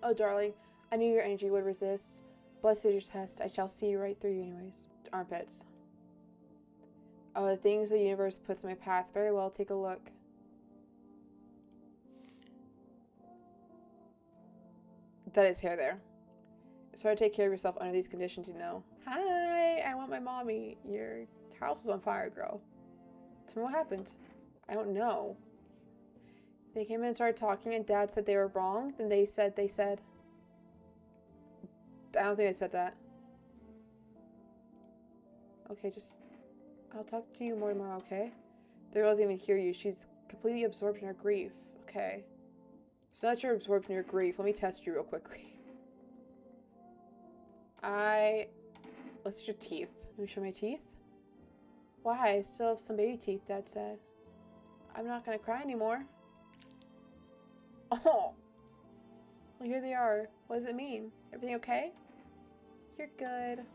Oh, darling, I knew your energy would resist. Blessed is your test. I shall see right through you anyways. Armpits. Oh, the things the universe puts in my path. Very well, take a look. That is hair there. Try to take care of yourself under these conditions, you know. Hi, I want my mommy. Your house was on fire, girl. Tell me what happened. I don't know. They came in and started talking and Dad said they were wrong. Then they said. I don't think they said that. Okay, I'll talk to you more tomorrow, okay? The girl doesn't even hear you. She's completely absorbed in her grief. Okay. So now that you're absorbed in your grief, let me test you real quickly. Let's see your teeth. Let me show my teeth. Why? I still have some baby teeth, Dad said. I'm not gonna cry anymore. Oh! Well, here they are. What does it mean? Everything okay? You're good.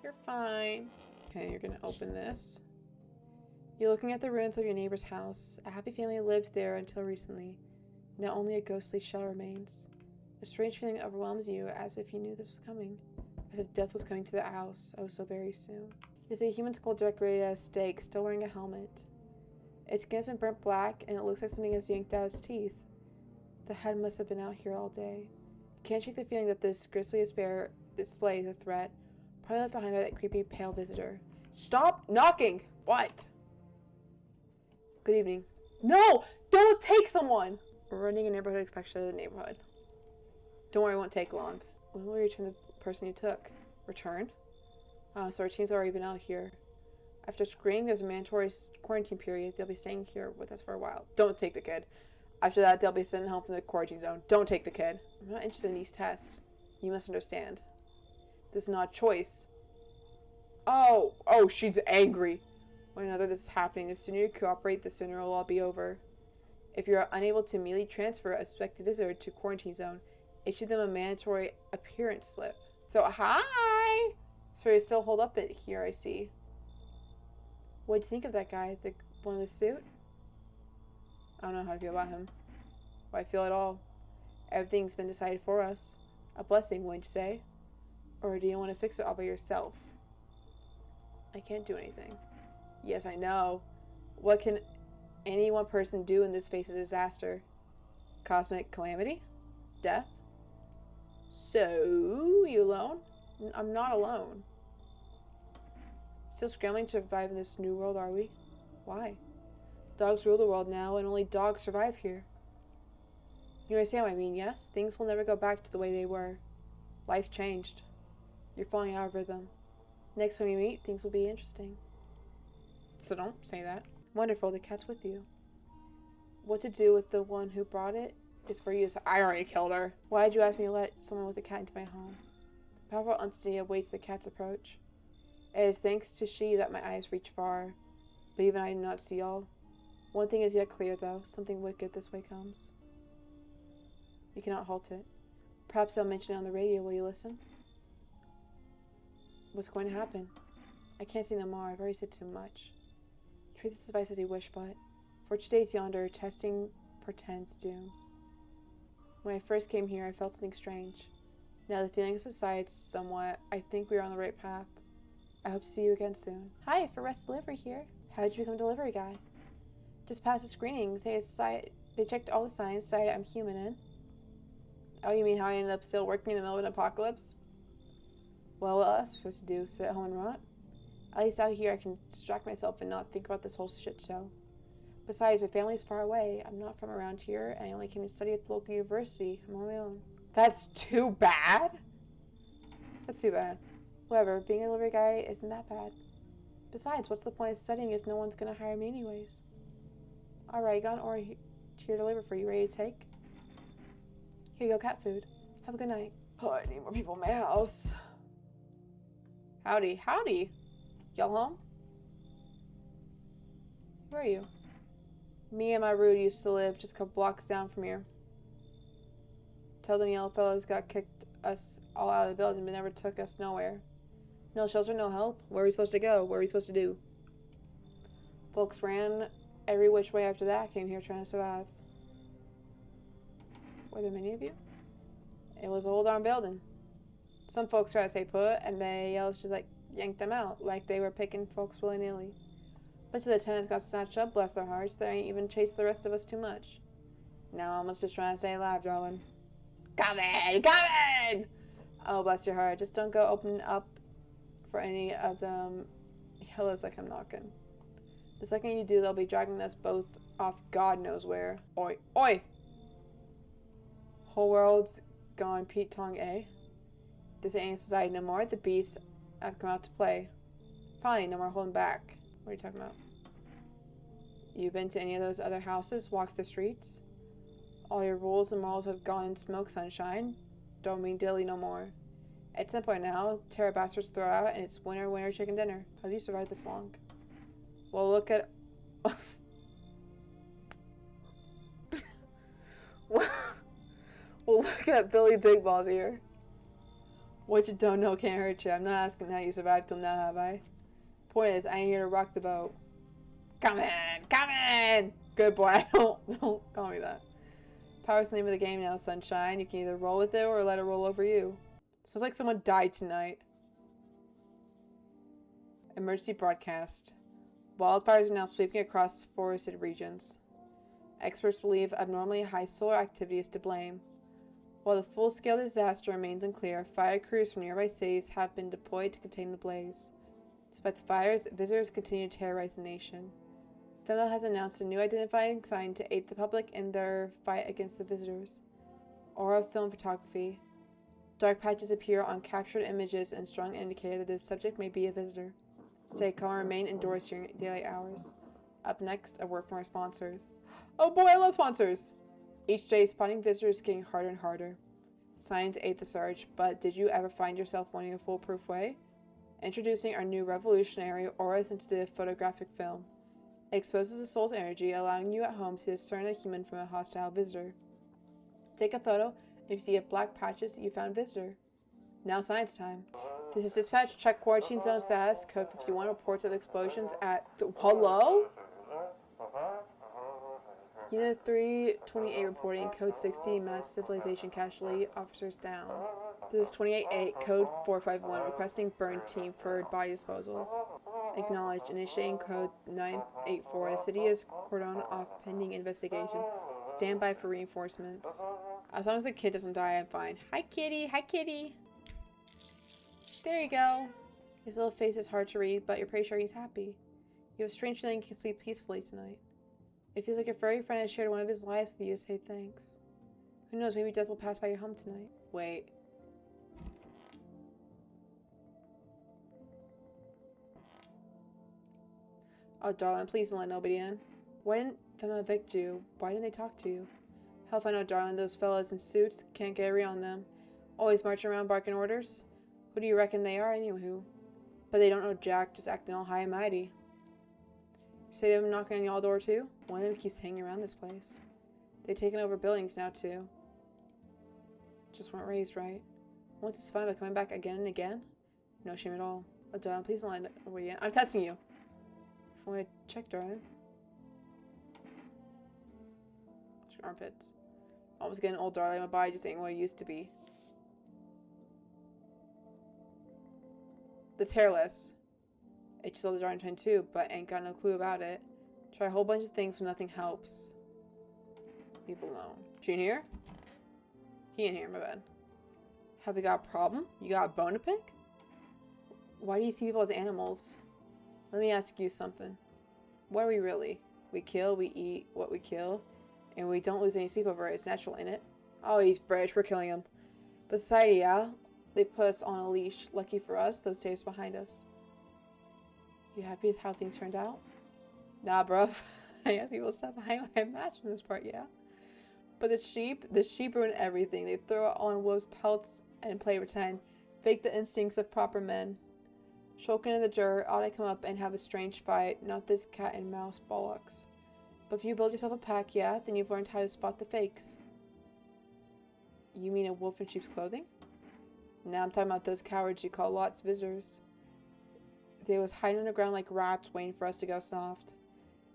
You're fine. Okay, you're gonna open this. You're looking at the ruins of your neighbor's house. A happy family lived there until recently. Now only a ghostly shell remains. A strange feeling overwhelms you, as if you knew this was coming. As if death was coming to the house, oh so very soon. You see a human skull decorated as a stake, still wearing a helmet. Its skin has been burnt black, and it looks like something has yanked out its teeth. The head must have been out here all day. You can't shake the feeling that this grisly display is a threat, probably left behind by that creepy pale visitor. Stop knocking! What? Good evening. No! Don't take someone! We're running a neighborhood inspection of the neighborhood. Don't worry, it won't take long. When will you return the person you took? Return? So our team's already been out here. After screening, there's a mandatory quarantine period. They'll be staying here with us for a while. Don't take the kid. After that, they'll be sent home from the quarantine zone. Don't take the kid. I'm not interested in these tests. You must understand. This is not a choice. Oh, she's angry. When another this is happening, the sooner you cooperate, the sooner it'll all be over. If you are unable to immediately transfer a suspected visitor to quarantine zone, issue them a mandatory appearance slip. So, hi! So you still hold up it here, I see. What'd you think of that guy? The one in the suit? I don't know how to feel about him. Why feel at all? Everything's been decided for us. A blessing, wouldn't you say? Or do you want to fix it all by yourself? I can't do anything. Yes, I know. What can any one person do in this face of disaster? Cosmic calamity? Death? So, you alone? I'm not alone. Still scrambling to survive in this new world, are we? Why? Dogs rule the world now, and only dogs survive here. You understand what I mean, yes? Things will never go back to the way they were. Life changed. You're falling out of rhythm. Next time we meet, things will be interesting. So don't say that. Wonderful, the cat's with you. What to do with the one who brought it is for you to say. I already killed her. Why did you ask me to let someone with a cat into my home? The powerful entity awaits the cat's approach. It is thanks to she that my eyes reach far, but even I do not see all. One thing is yet clear, though. Something wicked this way comes. You cannot halt it. Perhaps they'll mention it on the radio. Will you listen? What's going to happen? I can't say no more. I've already said too much. Treat this advice as you wish, but for 2 days yonder, testing portends doom. When I first came here, I felt something strange. Now the feelings subside somewhat. I think we are on the right path. I hope to see you again soon. Hi, for Rest Delivery here. How did you become a delivery guy? Just passed the screenings. They checked all the signs, decided I'm human in. Oh, you mean how I ended up still working in the middle of an apocalypse? Well, what else am I supposed to do? Sit at home and rot? At least out here I can distract myself and not think about this whole shit show. Besides, my family's far away. I'm not from around here, and I only came to study at the local university. I'm on my own. That's too bad? That's too bad. Whatever, being a delivery guy isn't that bad. Besides, what's the point of studying if no one's gonna hire me anyways? Alright, got an order here delivered for you. Ready to take? Here you go, cat food. Have a good night. Oh, I need more people in my house. Howdy. Howdy. Y'all home? Where are you? Me and my Rude used to live just a couple blocks down from here. Tell them yellow fellas got kicked us all out of the building but never took us nowhere. No shelter, no help. Where are we supposed to go? What are we supposed to do? Folks ran every which way after that. Came here trying to survive. Were there many of you? It was a whole darn building. Some folks tried to stay put, and the yellows just yanked them out, like they were picking folks willy-nilly. Bunch of the tenants got snatched up, bless their hearts. They ain't even chased the rest of us too much. Now Alma's just trying to stay alive, darling. Come in! Come in! Oh, bless your heart. Just don't go open up for any of them hillas like I'm knocking. The second you do, they'll be dragging us both off God knows where. Oi. Oi! Whole world's gone Pete Tong, eh? This ain't society no more. The beasts have come out to play. Finally, no more holding back. What are you talking about? You been to any of those other houses? Walked the streets? All your rules and morals have gone in smoke, sunshine. Don't mean dilly no more. At some point now, Terra bastards throw out, and it's winner, winner, chicken dinner. How have you survived this long? Well, look at... Well, look at Billy Big Balls here. What you don't know can't hurt you. I'm not asking how you survived till now, have I? Point is, I ain't here to rock the boat. Come in! Come in! Good boy. Don't call me that. Power's the name of the game now, sunshine. You can either roll with it or let it roll over you. Sounds like someone died tonight. Emergency broadcast. Wildfires are now sweeping across forested regions. Experts believe abnormally high solar activity is to blame. While the full-scale disaster remains unclear, fire crews from nearby cities have been deployed to contain the blaze. Despite the fires, visitors continue to terrorize the nation. FEMA has announced a new identifying sign to aid the public in their fight against the visitors. Aura film photography. Dark patches appear on captured images and strong indicator that the subject may be a visitor. Stay calm and remain indoors during daylight hours. Up next, a word from our sponsors. Oh boy, I love sponsors! Each day, spotting visitors is getting harder and harder. Science aid the search, but did you ever find yourself wanting a foolproof way? Introducing our new revolutionary aura-sensitive photographic film. It exposes the soul's energy, allowing you at home to discern a human from a hostile visitor. Take a photo, and if you see black patches, you found visitor. Now science time. This is dispatch. Check quarantine zone status. Code 51. Reports of explosions at... Hello? Unit 328 reporting. Code 60. Mass civilization casualty. Officers down. This is 28-8. Code 451. Requesting burn team for body disposals. Acknowledged. Initiating code 984. The city is cordoned off pending investigation. Stand by for reinforcements. As long as the kid doesn't die, I'm fine. Hi, kitty. Hi, kitty. There you go. His little face is hard to read, but you're pretty sure he's happy. You have a strange feeling you can sleep peacefully tonight. It feels like your furry friend has shared one of his lives with you to say thanks. Who knows, maybe death will pass by your home tonight. Wait. Oh, darling, please don't let nobody in. Why didn't them evict you? Why didn't they talk to you? Hell if I know, darling. Those fellas in suits can't get a read on them. Always marching around barking orders. Who do you reckon they are, anywho? But they don't know jack, just acting all high and mighty. Say they've been knocking on y'all door too? One of them keeps hanging around this place. They've taken over buildings now too. Just weren't raised right. Once it's fine, but coming back again and again? No shame at all. Oh, darling, please don't let nobody in. I'm testing you. If I want to check, darling. It's your armpits. Almost getting old, darling. My body just ain't what it used to be. The Terrorless. It just saw the darn too, but ain't got no clue about it. Try a whole bunch of things, but nothing helps. Leave alone. She in here? He in here, my bad. Have we got a problem? You got a bone to pick? Why do you see people as animals? Let me ask you something. What are we really? We kill, we eat what we kill, and we don't lose any sleep over it. It's natural, ain't it? Oh, he's British. We're killing him. But society, yeah? They put us on a leash. Lucky for us, those days behind us. You happy with how things turned out? Nah, bruv. I guess people step behind my mask from this part, yeah. But the sheep ruin everything. They throw on wolves' pelts and play pretend. Fake the instincts of proper men. Shulking in the dirt, ought to come up and have a strange fight, not this cat and mouse bollocks. But if you build yourself a pack, yeah, then you've learned how to spot the fakes. You mean a wolf in sheep's clothing? Now I'm talking about those cowards you call Lot's visitors. They was hiding underground like rats waiting for us to go soft.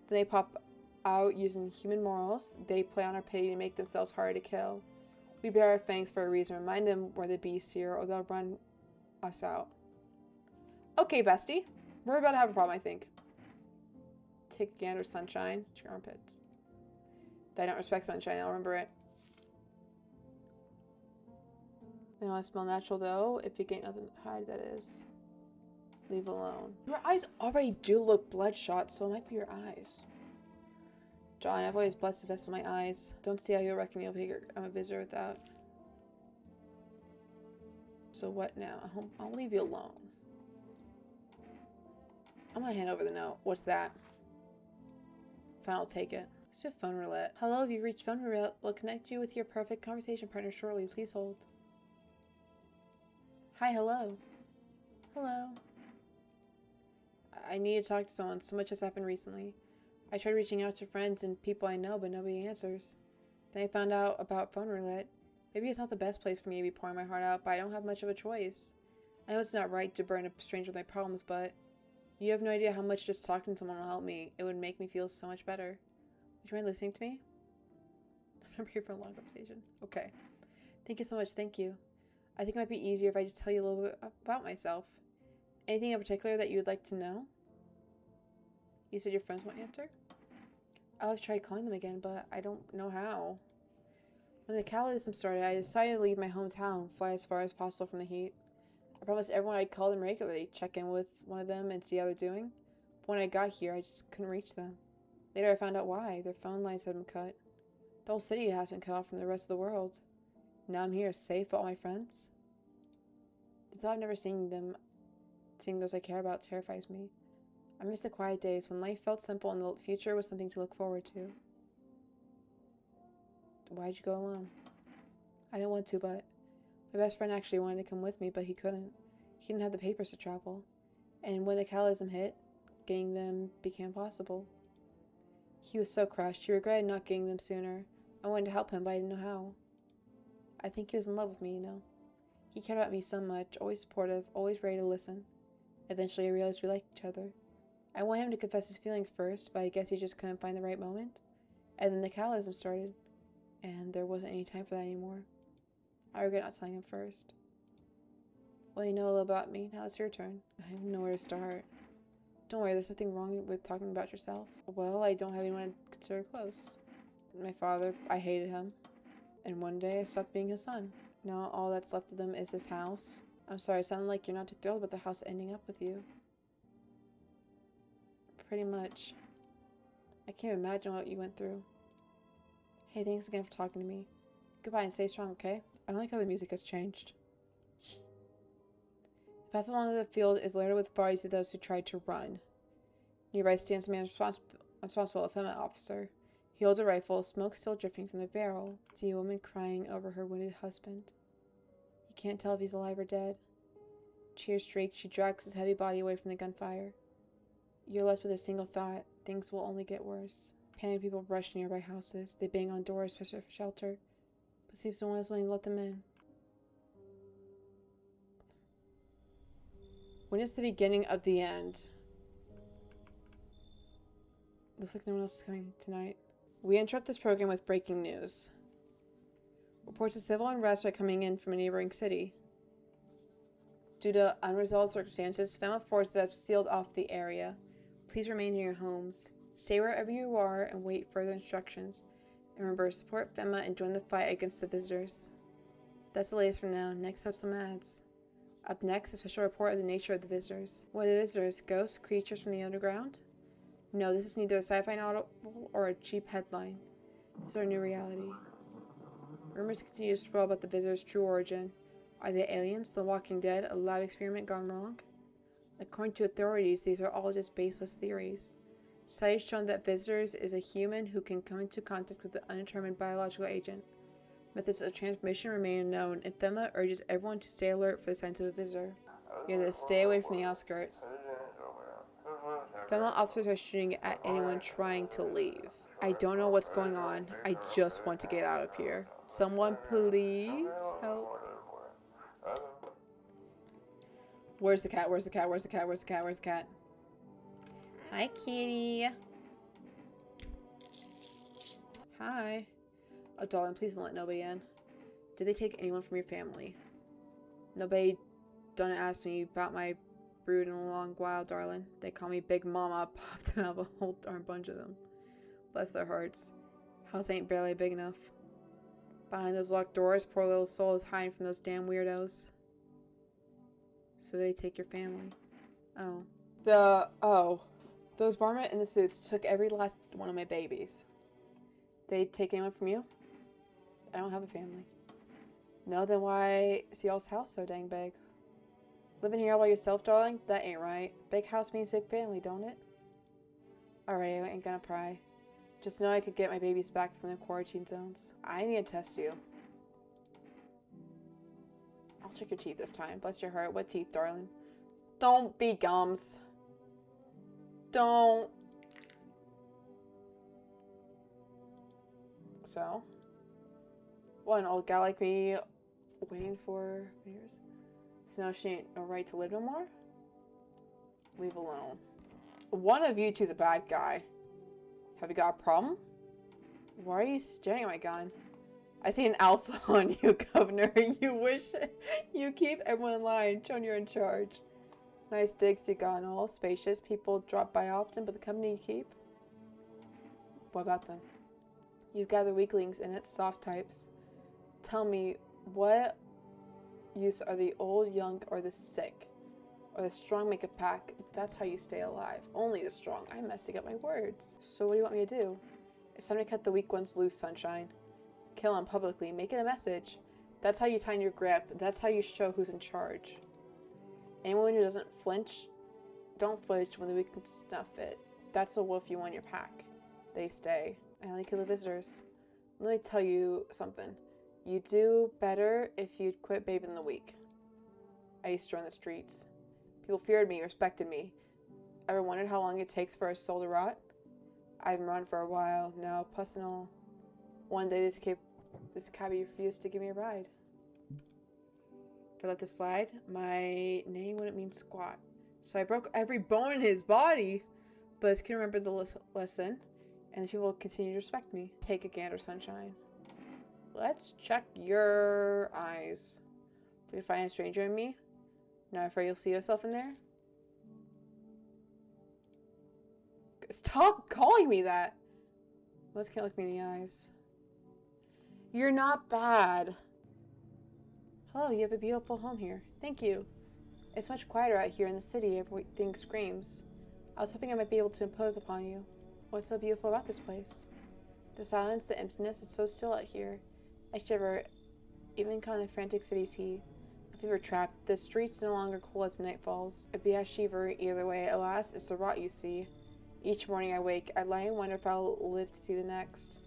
Then they pop out using human morals. They play on our pity to make themselves harder to kill. We bare our fangs for a reason. Remind them we're the beasts here or they'll run us out. Okay, bestie. We're about to have a problem, I think. Take a gander, sunshine. It's your armpits. If I don't respect sunshine, I'll remember it. I want to smell natural though. If you get nothing to hide, that is. Leave alone. Your eyes already do look bloodshot, so it might be your eyes. John, I've always blessed the vessel of my eyes. Don't see how you'll reckon you'll figure I'm a visitor without. So what now? I'll leave you alone. I'm gonna hand over the note. What's that? Fine, I'll take it. Let's do phone roulette. Hello, you've reached phone roulette. We'll connect you with your perfect conversation partner shortly. Please hold. Hi, hello. Hello. I need to talk to someone. So much has happened recently. I tried reaching out to friends and people I know, but nobody answers. Then I found out about phone roulette. Maybe it's not the best place for me to be pouring my heart out, but I don't have much of a choice. I know it's not right to burden a stranger with my problems, but you have no idea how much just talking to someone will help me. It would make me feel so much better. Would you mind listening to me? I'm here for a long conversation. Okay. Thank you so much. Thank you. I think it might be easier if I just tell you a little bit about myself. Anything in particular that you would like to know? You said your friends won't answer? I've tried calling them again, but I don't know how. When the catalysm started, I decided to leave my hometown, fly as far as possible from the heat. I promised everyone I'd call them regularly, check in with one of them and see how they're doing. But when I got here, I just couldn't reach them. Later, I found out why. Their phone lines had been cut. The whole city has been cut off from the rest of the world. Now I'm here, safe with all my friends. The thought of never seeing those I care about terrifies me. I miss the quiet days when life felt simple and the future was something to look forward to. Why'd you go alone? I didn't want to, but my best friend actually wanted to come with me, but he couldn't. He didn't have the papers to travel. And when the catalysm hit, getting them became impossible. He was so crushed. He regretted not getting them sooner. I wanted to help him, but I didn't know how. I think he was in love with me, you know. He cared about me so much, always supportive, always ready to listen. Eventually I realized we liked each other. I wanted him to confess his feelings first, but I guess he just couldn't find the right moment. And then the catalysm started, and there wasn't any time for that anymore. I regret not telling him first. Well, you know a little about me. Now it's your turn. I have nowhere to start. Don't worry, there's nothing wrong with talking about yourself. Well, I don't have anyone to consider close. My father, I hated him. And one day I stopped being his son. Now all that's left of them is this house. I'm sorry, it sounded like you're not too thrilled about the house ending up with you. Pretty much. I can't imagine what you went through. Hey, thanks again for talking to me. Goodbye and stay strong, okay? I don't like how the music has changed. The path along the field is littered with bodies of those who tried to run. Nearby stands a man responsible, a female officer. He holds a rifle, smoke still drifting from the barrel. See a woman crying over her wounded husband. You can't tell if he's alive or dead. Tears streak, she drags his heavy body away from the gunfire. You're left with a single thought. Things will only get worse. Panicked people rush to nearby houses. They bang on doors, especially for shelter. But seems no one is willing to let them in. When is the beginning of the end? Looks like no one else is coming tonight. We interrupt this program with breaking news. Reports of civil unrest are coming in from a neighboring city. Due to unresolved circumstances, FEMA forces have sealed off the area. Please remain in your homes. Stay wherever you are and wait further instructions. And remember, support FEMA and join the fight against the visitors. That's the latest for now. Next up, some ads. Up next, a special report of the nature of the visitors. What are the visitors? Ghosts? Creatures from the underground? No, this is neither a sci-fi novel or a cheap headline. This is our new reality. Rumors continue to swirl about the visitors' true origin. Are they aliens, the Walking Dead, a lab experiment gone wrong? According to authorities, these are all just baseless theories. Studies show that visitors is a human who can come into contact with an undetermined biological agent. Methods of transmission remain unknown, and FEMA urges everyone to stay alert for the signs of a visitor. You have to stay away from the outskirts. FEMA officers are shooting at anyone trying to leave. I don't know what's going on. I just want to get out of here. Someone please help. Where's the cat? Where's the cat? Where's the cat? Where's the cat? Where's the cat? Hi, kitty. Hi. Oh, darling, please don't let nobody in. Did they take anyone from your family? Nobody done ask me about my brood in a long while, darling. They call me Big Mama. Popped out of a whole darn bunch of them. Bless their hearts. House ain't barely big enough. Behind those locked doors, poor little soul is hiding from those damn weirdos. So they take your family. Oh. Those varmint in the suits took every last one of my babies. They take anyone from you? I don't have a family. No, then why is y'all's house so dang big? Living here all by yourself, darling? That ain't right. Big house means big family, don't it? Alright, I ain't gonna pry. Just know I could get my babies back from the quarantine zones. I need to test you. I'll check your teeth this time. Bless your heart. What teeth, darling? Don't be gums. Don't. So? What, an old gal like me waiting for years? So now she ain't no right to live no more? Leave alone. One of you two's a bad guy. Have you got a problem? Why are you staring at my gun? I see an alpha on you, Governor. You wish you keep everyone in line, showing you're in charge. Nice digs you got and all. Spacious. People drop by often, but the company you keep? What about them? You've got the weaklings in it, soft types. Tell me, what use are the old, young, or the sick? Or the strong make a pack? That's how you stay alive. Only the strong. I'm messing up my words. So what do you want me to do? It's time to cut the weak ones loose, sunshine. Kill them publicly. Make it a message. That's how you tighten your grip. That's how you show who's in charge. Anyone who doesn't flinch, don't flinch when the weak can snuff it. That's a wolf you want in your pack. They stay. I only kill the visitors. Let me tell you something. You do better if you'd quit bathing the weak. I used to run the streets. People feared me, respected me. Ever wondered how long it takes for a soul to rot? I've been running for a while now, plus and all. One day this cabbie refused to give me a ride. If I let this slide, my name wouldn't mean squat. So I broke every bone in his body. But his kid remembered the lesson, and the people continue to respect me. Take a gander, sunshine. Let's check your eyes. If you find a stranger in me, not afraid you'll see yourself in there? Stop calling me that! Most can't look me in the eyes. You're not bad. Hello, you have a beautiful home here. Thank you. It's much quieter out here in the city. Everything screams. I was hoping I might be able to impose upon you. What's so beautiful about this place? The silence, the emptiness, it's so still out here. I shiver, even calling the frantic city's heat. I fever trapped. The streets no longer cool as night falls. I'd be a shiver either way. Alas, it's the rot you see. Each morning I wake, I lie and wonder if I'll live to see the next.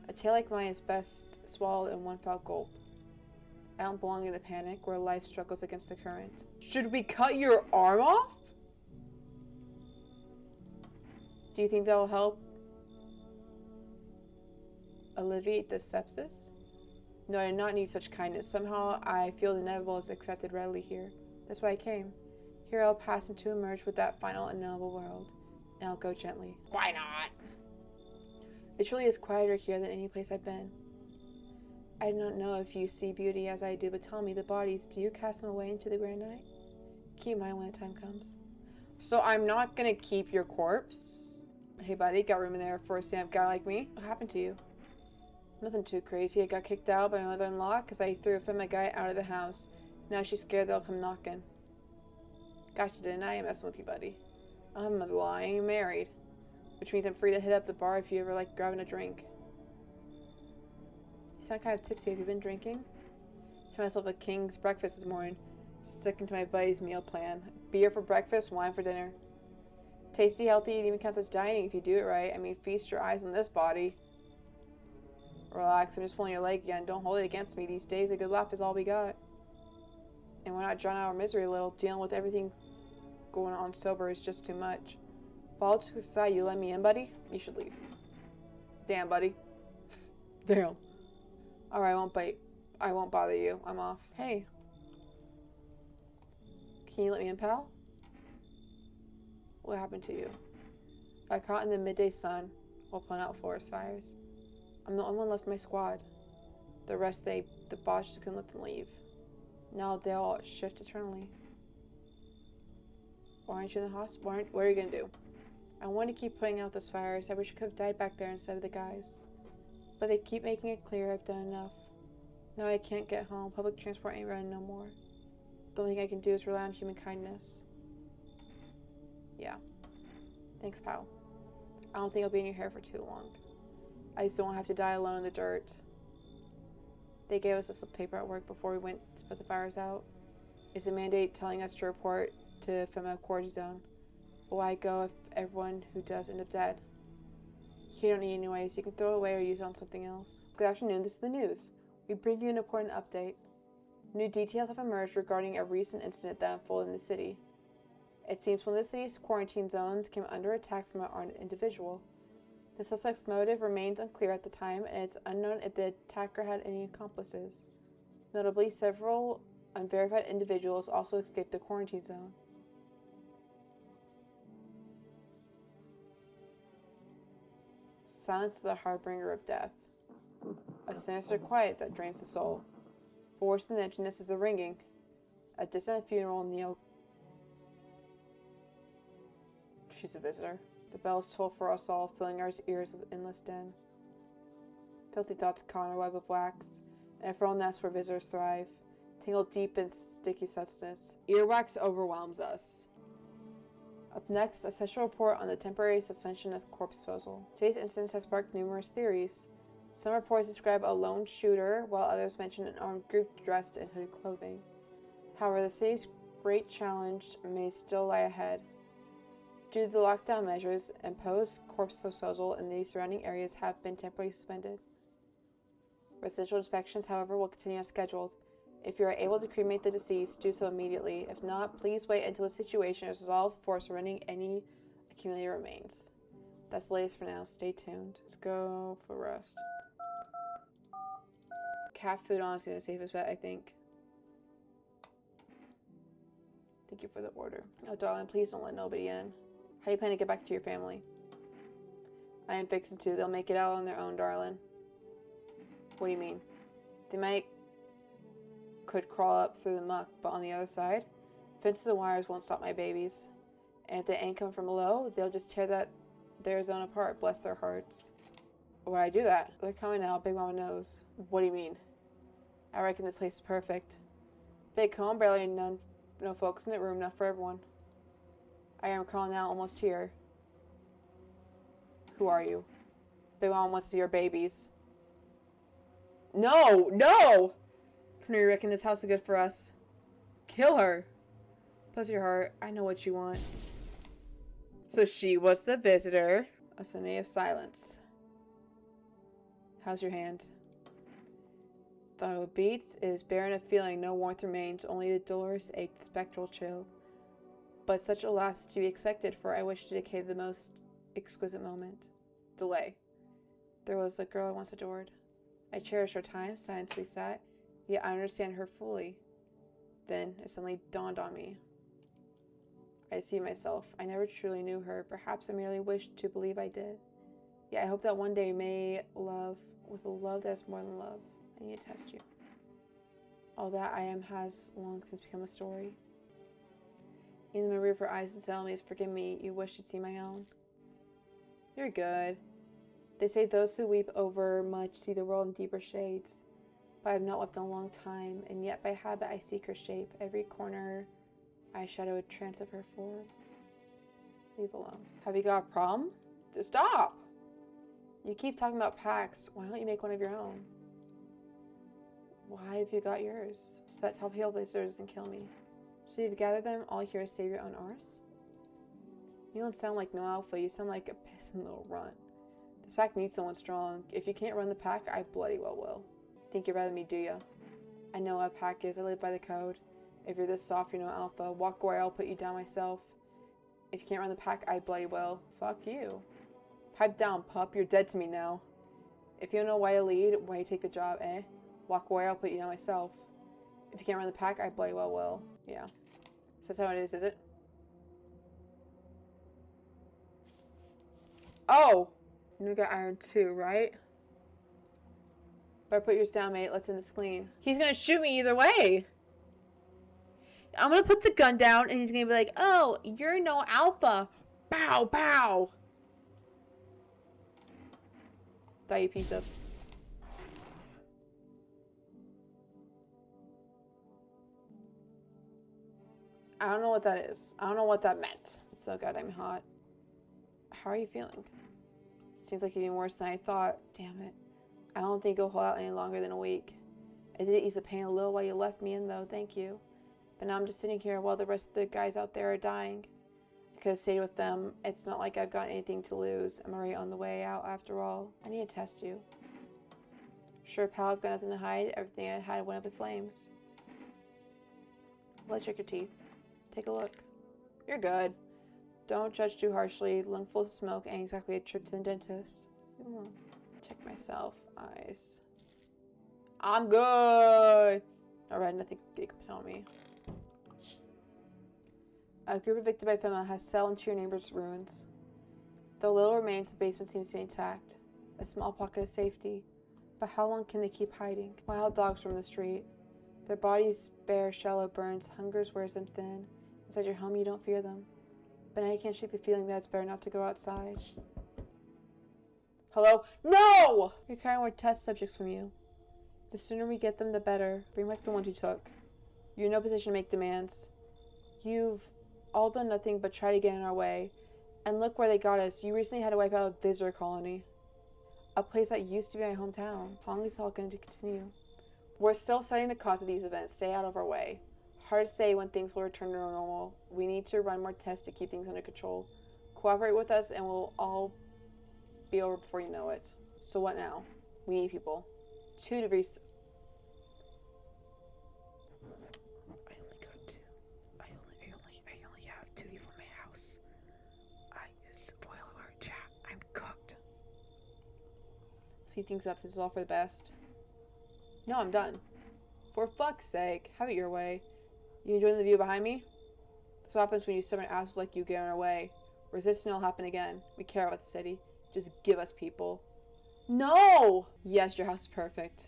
A tale like mine is best swallowed in one foul gulp. I don't belong in the panic where life struggles against the current. Should we cut your arm off? Do you think that will help alleviate the sepsis? No, I do not need such kindness. Somehow I feel the inevitable is accepted readily here. That's why I came. Here I'll pass into emerge with that final unknowable world. And I'll go gently. Why not? It truly is quieter here than any place I've been. I do not know if you see beauty as I do, but tell me, the bodies, do you cast them away into the grand night? Keep mine when the time comes. So I'm not gonna keep your corpse? Hey buddy, got room in there for a stand-up guy like me? What happened to you? Nothing too crazy. I got kicked out by my mother-in-law because I threw a family guy out of the house. Now she's scared they'll come knocking. Gotcha, didn't I? I'm messing with you, buddy. I don't have a mother-in-law. I ain't married. Which means I'm free to hit up the bar if you ever like grabbing a drink. You sound kind of tipsy. Have you been drinking? Had myself a king's breakfast this morning. Sticking to my buddy's meal plan. Beer for breakfast, wine for dinner. Tasty, healthy, it even counts as dining if you do it right. I mean, feast your eyes on this body. Relax, I'm just pulling your leg again. Don't hold it against me. These days, a good laugh is all we got. And we're not drown out our misery a little. Dealing with everything going on sober is just too much. But all jokes aside, you let me in, buddy? You should leave. Damn, buddy. Damn. Alright, I won't bite. I won't bother you. I'm off. Hey. Can you let me in, pal? What happened to you? I caught in the midday sun while putting out forest fires. I'm the only one left in my squad. The rest, the boss just couldn't let them leave. Now they all shift eternally. Why aren't you in the hospital? What are you gonna do? I want to keep putting out those fires. I wish I could have died back there instead of the guys. But they keep making it clear I've done enough. Now I can't get home. Public transport ain't running no more. The only thing I can do is rely on human kindness. Yeah. Thanks, pal. I don't think I'll be in your hair for too long. I just don't have to die alone in the dirt. They gave us a slip of paper at work before we went to put the fires out. It's a mandate telling us to report to FEMA quarantine zone. But why go if everyone who does end up dead? You don't need it anyway, so you can throw it away or use it on something else. Good afternoon, this is the news. We bring you an important update. New details have emerged regarding a recent incident that unfolded in the city. It seems one of the city's quarantine zones came under attack from an armed individual. The suspect's motive remains unclear at the time, and it's unknown if the attacker had any accomplices. Notably, several unverified individuals also escaped the quarantine zone. Silence is the harbinger of death. A sinister quiet that drains the soul. But worse than the emptiness is the ringing. A distant funeral knell. She's a visitor. The bells toll for us all, filling our ears with endless din. Filthy thoughts caught in a web of wax, and a feral nest where visitors thrive, tangled deep in sticky substance. Earwax overwhelms us. Up next, a special report on the temporary suspension of corpse disposal. Today's incident has sparked numerous theories. Some reports describe a lone shooter, while others mention an armed group dressed in hooded clothing. However, the city's great challenge may still lie ahead. Due to the lockdown measures imposed, corpse disposal in the surrounding areas have been temporarily suspended. Residential inspections, however, will continue as scheduled. If you are able to cremate the deceased, do so immediately. If not, please wait until the situation is resolved before surrendering any accumulated remains. That's the latest for now. Stay tuned. Let's go for rest. Cat food honestly is the safest bet, I think. Thank you for the order. Oh, darling, please don't let nobody in. How do you plan to get back to your family? I am fixing to. They'll make it out on their own, darling. What do you mean? They could crawl up through the muck, but on the other side, fences and wires won't stop my babies. And if they ain't come from below, they'll just tear their zone apart. Bless their hearts. Why I do that? They're coming out. Big Mama knows. What do you mean? I reckon this place is perfect. Big home, barely no folks in the room, enough for everyone. I am crawling out, almost here. Who are you? Big Mama wants to see your babies. No! No! Can we reckon this house is good for us? Kill her. Bless your heart. I know what you want. So she was the visitor. A Sunday of silence. How's your hand? Though it beats, it is barren of feeling, no warmth remains, only the dolorous ache, the spectral chill. But such a loss is to be expected, for I wish to decay the most exquisite moment. Delay. There was a girl I once adored. I cherished our time, silence we sat, yet I understand her fully. Then it suddenly dawned on me. I see myself. I never truly knew her. Perhaps I merely wished to believe I did. Yet I hope that one day may love with a love that is more than love. I need to test you. All that I am has long since become a story. In the memory of her eyes and ceremonies, forgive me, you wish to see my own. You're good. They say those who weep over much see the world in deeper shades. But I have not wept in a long time, and yet by habit I seek her shape. Every corner eyeshadow a trance of her form. Leave alone. Have you got a problem? Stop! You keep talking about packs. Why don't you make one of your own? Why have you got yours? So that tall pale blazer doesn't kill me. So you've gathered them all here to save your own arse? You don't sound like no alpha, you sound like a pissing little runt. This pack needs someone strong. If you can't run the pack, I bloody well will. Think you're better than me, do ya? I know what a pack is, I live by the code. If you're this soft, you're no alpha. Walk away, I'll put you down myself. If you can't run the pack, I bloody will. Fuck you. Pipe down, pup, you're dead to me now. If you don't know why to lead, why you take the job, eh? Walk away, I'll put you down myself. If you can't run the pack, I bloody well will. Yeah. So that's how it is it? Oh! And we got iron too, right? Better put yours down, mate. Let's end this clean. He's gonna shoot me either way! I'm gonna put the gun down and he's gonna be like, oh, you're no alpha. Bow, bow. Die, you piece of. I don't know what that is. I don't know what that meant. It's so goddamn hot. How are you feeling? It seems like you're even worse than I thought. Damn it. I don't think it'll hold out any longer than a week. I did ease the pain a little while you left me in, though. Thank you. But now I'm just sitting here while the rest of the guys out there are dying. I could have stayed with them. It's not like I've got anything to lose. I'm already on the way out after all. I need to test you. Sure, pal, I've got nothing to hide. Everything I had went up in flames. Let's check your teeth. Take a look. You're good. Don't judge too harshly. Lung full of smoke ain't exactly a trip to the dentist. Check myself. Eyes. I'm good. Alright, nothing you can put on me. A group evicted by FEMA has settled into your neighbor's ruins. Though little remains, the basement seems to be intact. A small pocket of safety. But how long can they keep hiding? Wild dogs roam the street. Their bodies bear shallow burns. Hunger wears them thin. Inside your home, you don't fear them. But now you can't shake the feeling that it's better not to go outside. Hello? No! We're carrying more test subjects from you. The sooner we get them, the better. Bring back the ones you took. You're in no position to make demands. You've all done nothing but try to get in our way. And look where they got us. You recently had to wipe out a visitor colony. A place that used to be my hometown. How long is this all going to continue? We're still studying the cause of these events. Stay out of our way. Hard to say when things will return to normal. We need to run more tests to keep things under control. Cooperate with us and we'll all be over before you know it. So what now? We need people. 2 degrees. I only got 2. I only have 2 people in my house. Spoiler alert, chat. I'm cooked. Speed things up. This is all for the best. No, I'm done. For fuck's sake, have it your way. You enjoying the view behind me? That's what happens when you stubborn assholes like you get in our way. Resisting will happen again. We care about the city. Just give us people. No! Yes, your house is perfect.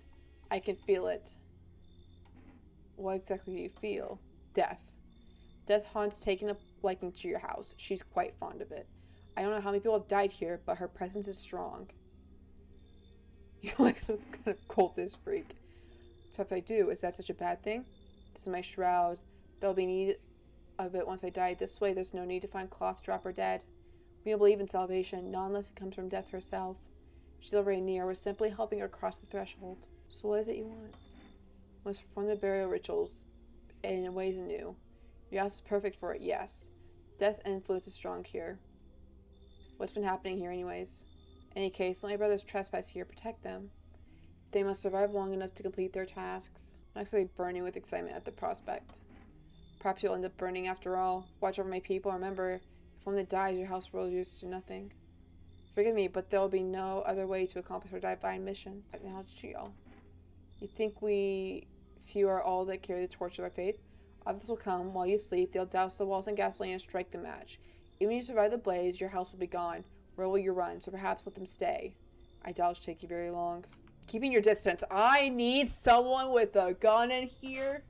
I can feel it. What exactly do you feel? Death. Death haunts taking a liking to your house. She's quite fond of it. I don't know how many people have died here, but her presence is strong. You're like some kind of cultist freak. Perhaps I do. Is that such a bad thing? This is my shroud. There'll be need of it once I die. This way, there's no need to find cloth, drop, or dead. We don't believe in salvation, not unless it comes from death herself. She's already near. We're simply helping her cross the threshold. So what is it you want? We must perform the burial rituals in ways anew. Your house is perfect for it, yes. Death's influence is strong here. What's been happening here anyways? In any case, let my brothers trespass here. Protect them. They must survive long enough to complete their tasks. I'm actually burning with excitement at the prospect. Perhaps you'll end up burning after all. Watch over my people. Remember, if one that dies, your house will reduce to nothing. Forgive me, but there will be no other way to accomplish our divine mission. You think we few are all that carry the torch of our faith? Others will come while you sleep. They'll douse the walls in gasoline and strike the match. Even if you survive the blaze, your house will be gone. Where will you run? So perhaps let them stay. I doubt it'll take you very long. Keeping your distance. I need someone with a gun in here.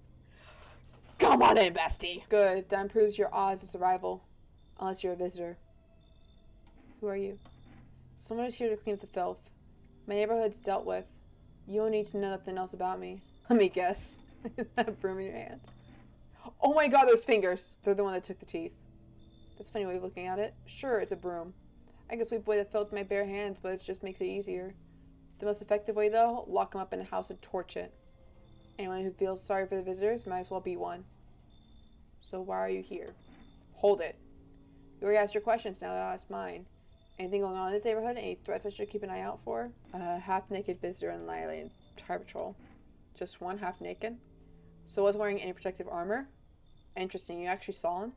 Come on in, bestie. Good. That improves your odds of survival. Unless you're a visitor. Who are you? Someone who's here to clean up the filth. My neighborhood's dealt with. You don't need to know nothing else about me. Let me guess. Is that a broom in your hand? Oh my god, those fingers. They're the one that took the teeth. That's a funny way of looking at it. Sure, it's a broom. I can sweep away the filth with my bare hands, but it just makes it easier. The most effective way, though, lock them up in a house and torch it. Anyone who feels sorry for the visitors might as well be one. So why are you here? Hold it. You already asked your questions, now I'll ask mine. Anything going on in this neighborhood? Any threats I should keep an eye out for? A half-naked visitor in Liley High Patrol. Just one half-naked? So was wearing any protective armor? Interesting, you actually saw him?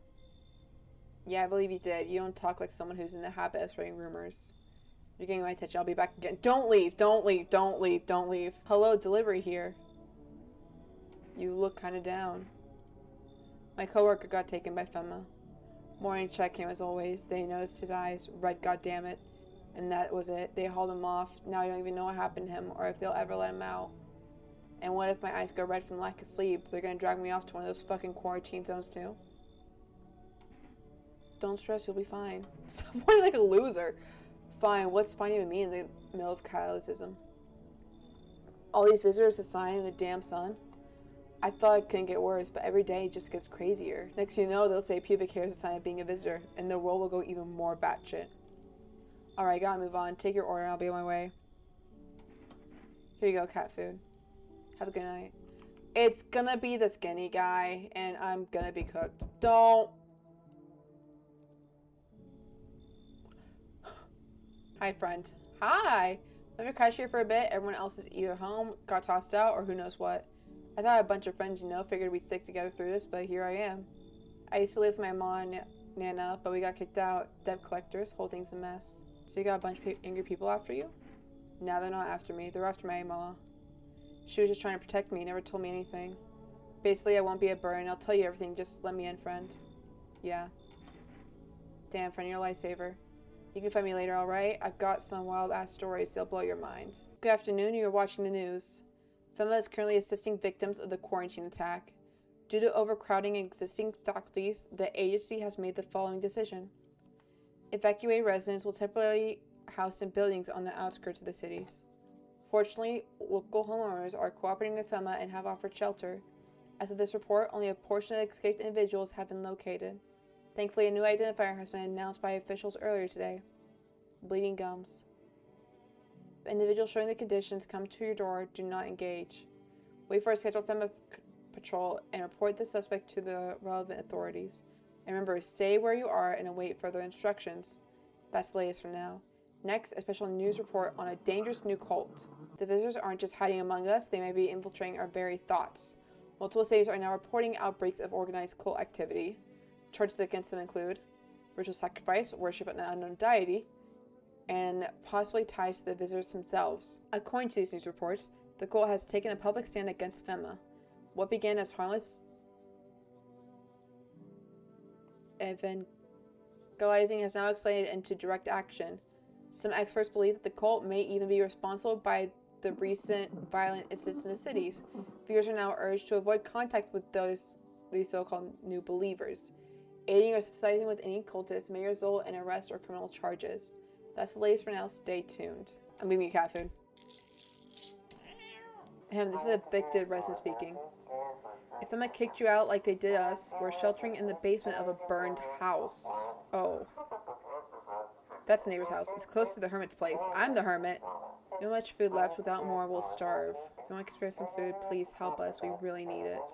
Yeah, I believe you did. You don't talk like someone who's in the habit of spreading rumors. You're getting my attention. I'll be back again. Don't leave. Don't leave. Don't leave. Don't leave. Hello, delivery here. You look kind of down. My coworker got taken by FEMA. Morning check came as always. They noticed his eyes. Red, goddammit. And that was it. They hauled him off. Now I don't even know what happened to him or if they'll ever let him out. And what if my eyes go red from lack of sleep? They're gonna drag me off to one of those fucking quarantine zones too. Don't stress, you'll be fine. Stop whining like a loser. Fine, what's fine even mean in the middle of Catholicism? All these visitors to sign in the damn sun? I thought it couldn't get worse, but every day it just gets crazier. Next you know, they'll say pubic hair is a sign of being a visitor, and the world will go even more batshit. Alright, gotta move on. Take your order, I'll be on my way. Here you go, cat food. Have a good night. It's gonna be the skinny guy, and I'm gonna be cooked. Don't. Hi, friend. Hi! Let me crash here for a bit. Everyone else is either home, got tossed out, or who knows what. I thought I had a bunch of friends, you know, figured we'd stick together through this, but here I am. I used to live with my mom and Nana, but we got kicked out. Debt collectors, whole thing's a mess. So you got a bunch of angry people after you? Now they're not after me, they're after my ma. She was just trying to protect me, never told me anything. Basically, I won't be a burden, I'll tell you everything, just let me in, friend. Yeah. Damn, friend, you're a lifesaver. You can find me later, alright? I've got some wild-ass stories, they'll blow your mind. Good afternoon, you're watching the news. FEMA is currently assisting victims of the quarantine attack. Due to overcrowding existing faculties, the agency has made the following decision. Evacuated residents will temporarily house in buildings on the outskirts of the cities. Fortunately, local homeowners are cooperating with FEMA and have offered shelter. As of this report, only a portion of the escaped individuals have been located. Thankfully, a new identifier has been announced by officials earlier today. Bleeding gums. If individuals showing the conditions come to your door, do not engage. Wait for a scheduled FEMA patrol and report the suspect to the relevant authorities. And remember, stay where you are and await further instructions. That's the latest for now. Next, a special news report on a dangerous new cult. The visitors aren't just hiding among us, they may be infiltrating our very thoughts. Multiple cities are now reporting outbreaks of organized cult activity. Charges against them include ritual sacrifice, worship of an unknown deity, and possibly ties to the visitors themselves. According to these news reports, the cult has taken a public stand against FEMA. What began as harmless evangelizing has now escalated into direct action. Some experts believe that the cult may even be responsible by the recent violent incidents in the cities. Viewers are now urged to avoid contact with these so-called new believers. Aiding or sympathizing with any cultist may result in arrest or criminal charges. That's the latest for now. Stay tuned. I'm giving you cat food. This is a evicted resident speaking. If Emma kicked you out like they did us, we're sheltering in the basement of a burned house. Oh. That's the neighbor's house. It's close to the hermit's place. I'm the hermit. No much food left. Without more, we'll starve. If you want to spare some food, please help us. We really need it.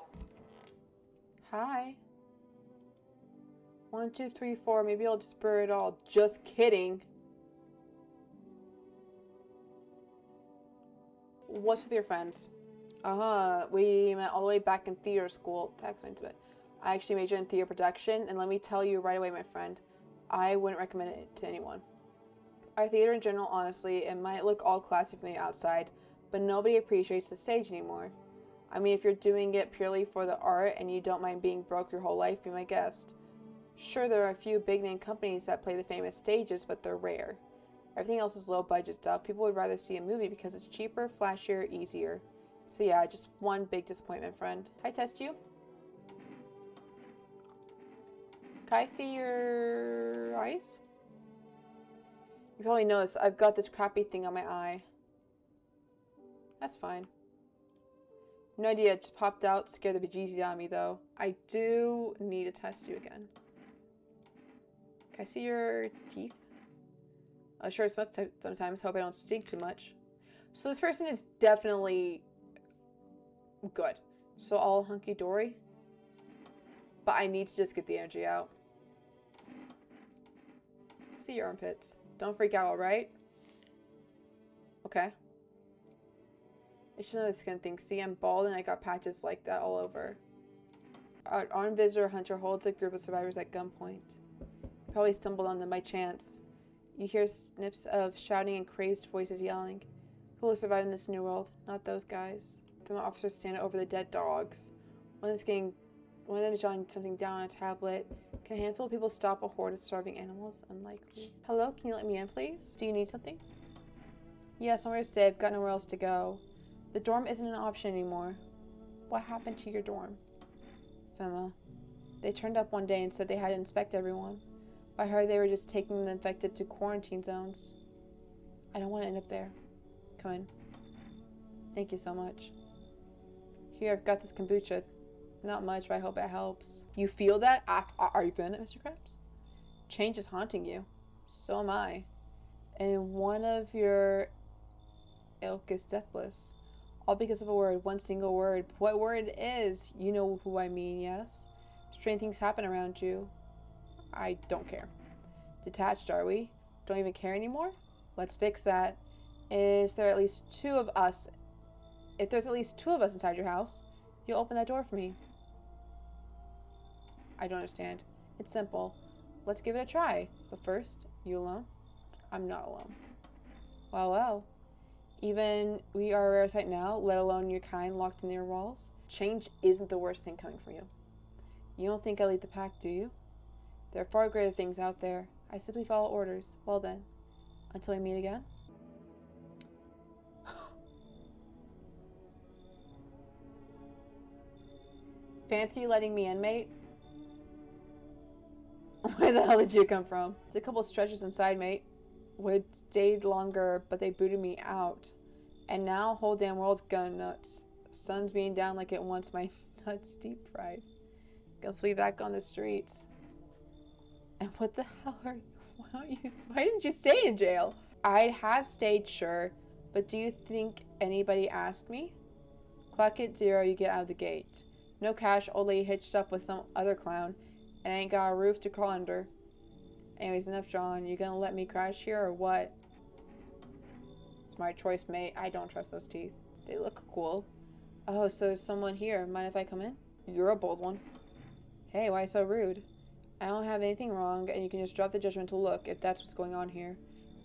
Hi. 1, 2, 3, 4. Maybe I'll just burn it all. Just kidding. What's with your friends? We met all the way back in theater school. That explains a bit. I actually majored in theater production, and let me tell you right away, my friend, I wouldn't recommend it to anyone. Our theater in general, honestly, it might look all classy from the outside, but nobody appreciates the stage anymore. I mean, if you're doing it purely for the art and you don't mind being broke your whole life, be my guest. Sure, there are a few big-name companies that play the famous stages, but they're rare. Everything else is low-budget stuff. People would rather see a movie because it's cheaper, flashier, easier. So yeah, just one big disappointment, friend. Can I test you? Can I see your eyes? You probably noticed I've got this crappy thing on my eye. That's fine. No idea, it just popped out, scared the bejesus out of me though. I do need to test you again. Can I see your teeth? I sure smoke sometimes, hope I don't stink too much. So this person is definitely good. So all hunky-dory. But I need to just get the energy out. See your armpits. Don't freak out, alright? Okay. It's just another skin thing. See, I'm bald and I got patches like that all over. Our armed visitor hunter holds a group of survivors at gunpoint. Probably stumbled on them by chance. You hear snips of shouting and crazed voices yelling. Who will survive in this new world? Not those guys. Female officers stand over the dead dogs. One of them is jotting something down on a tablet. Can a handful of people stop a horde of starving animals? Unlikely. Hello, can you let me in, please? Do you need something? Yeah, somewhere to stay. I've got nowhere else to go. The dorm isn't an option anymore. What happened to your dorm? Femma. They turned up one day and said they had to inspect everyone. I heard they were just taking the infected to quarantine zones. I don't want to end up there. Come in. Thank you so much. Here, I've got this kombucha. Not much, but I hope it helps. You feel that? Are you feeling it, Mr. Krabs? Change is haunting you. So am I. And one of your ilk is deathless. All because of a word, one single word. What word it is? You know who I mean, yes? Strange things happen around you. I don't care. Detached, are we? Don't even care anymore? Let's fix that. Is there at least two of us? If there's at least two of us inside your house, you'll open that door for me. I don't understand. It's simple. Let's give it a try. But first, you alone? I'm not alone. Well. Even we are a rare sight now, let alone your kind locked in their walls. Change isn't the worst thing coming for you. You don't think I lead the pack, do you? There are far greater things out there. I simply follow orders. Well then, until we meet again. Fancy letting me in, mate? Where the hell did you come from? There's a couple of stretchers inside, mate. Would stayed longer, but they booted me out. And now, whole damn world's gone nuts. Sun's being down like it wants my nuts deep fried. Guess we back on the streets. And what the hell are you? Why didn't you stay in jail? I'd have stayed, sure, but do you think anybody asked me? Clock at 0, you get out of the gate. No cash, old lady hitched up with some other clown, and I ain't got a roof to crawl under. Anyways, enough John. You gonna let me crash here or what? Smart choice, mate. I don't trust those teeth. They look cool. Oh, so there's someone here. Mind if I come in? You're a bold one. Hey, why so rude? I don't have anything wrong, and you can just drop the judgmental look if that's what's going on here.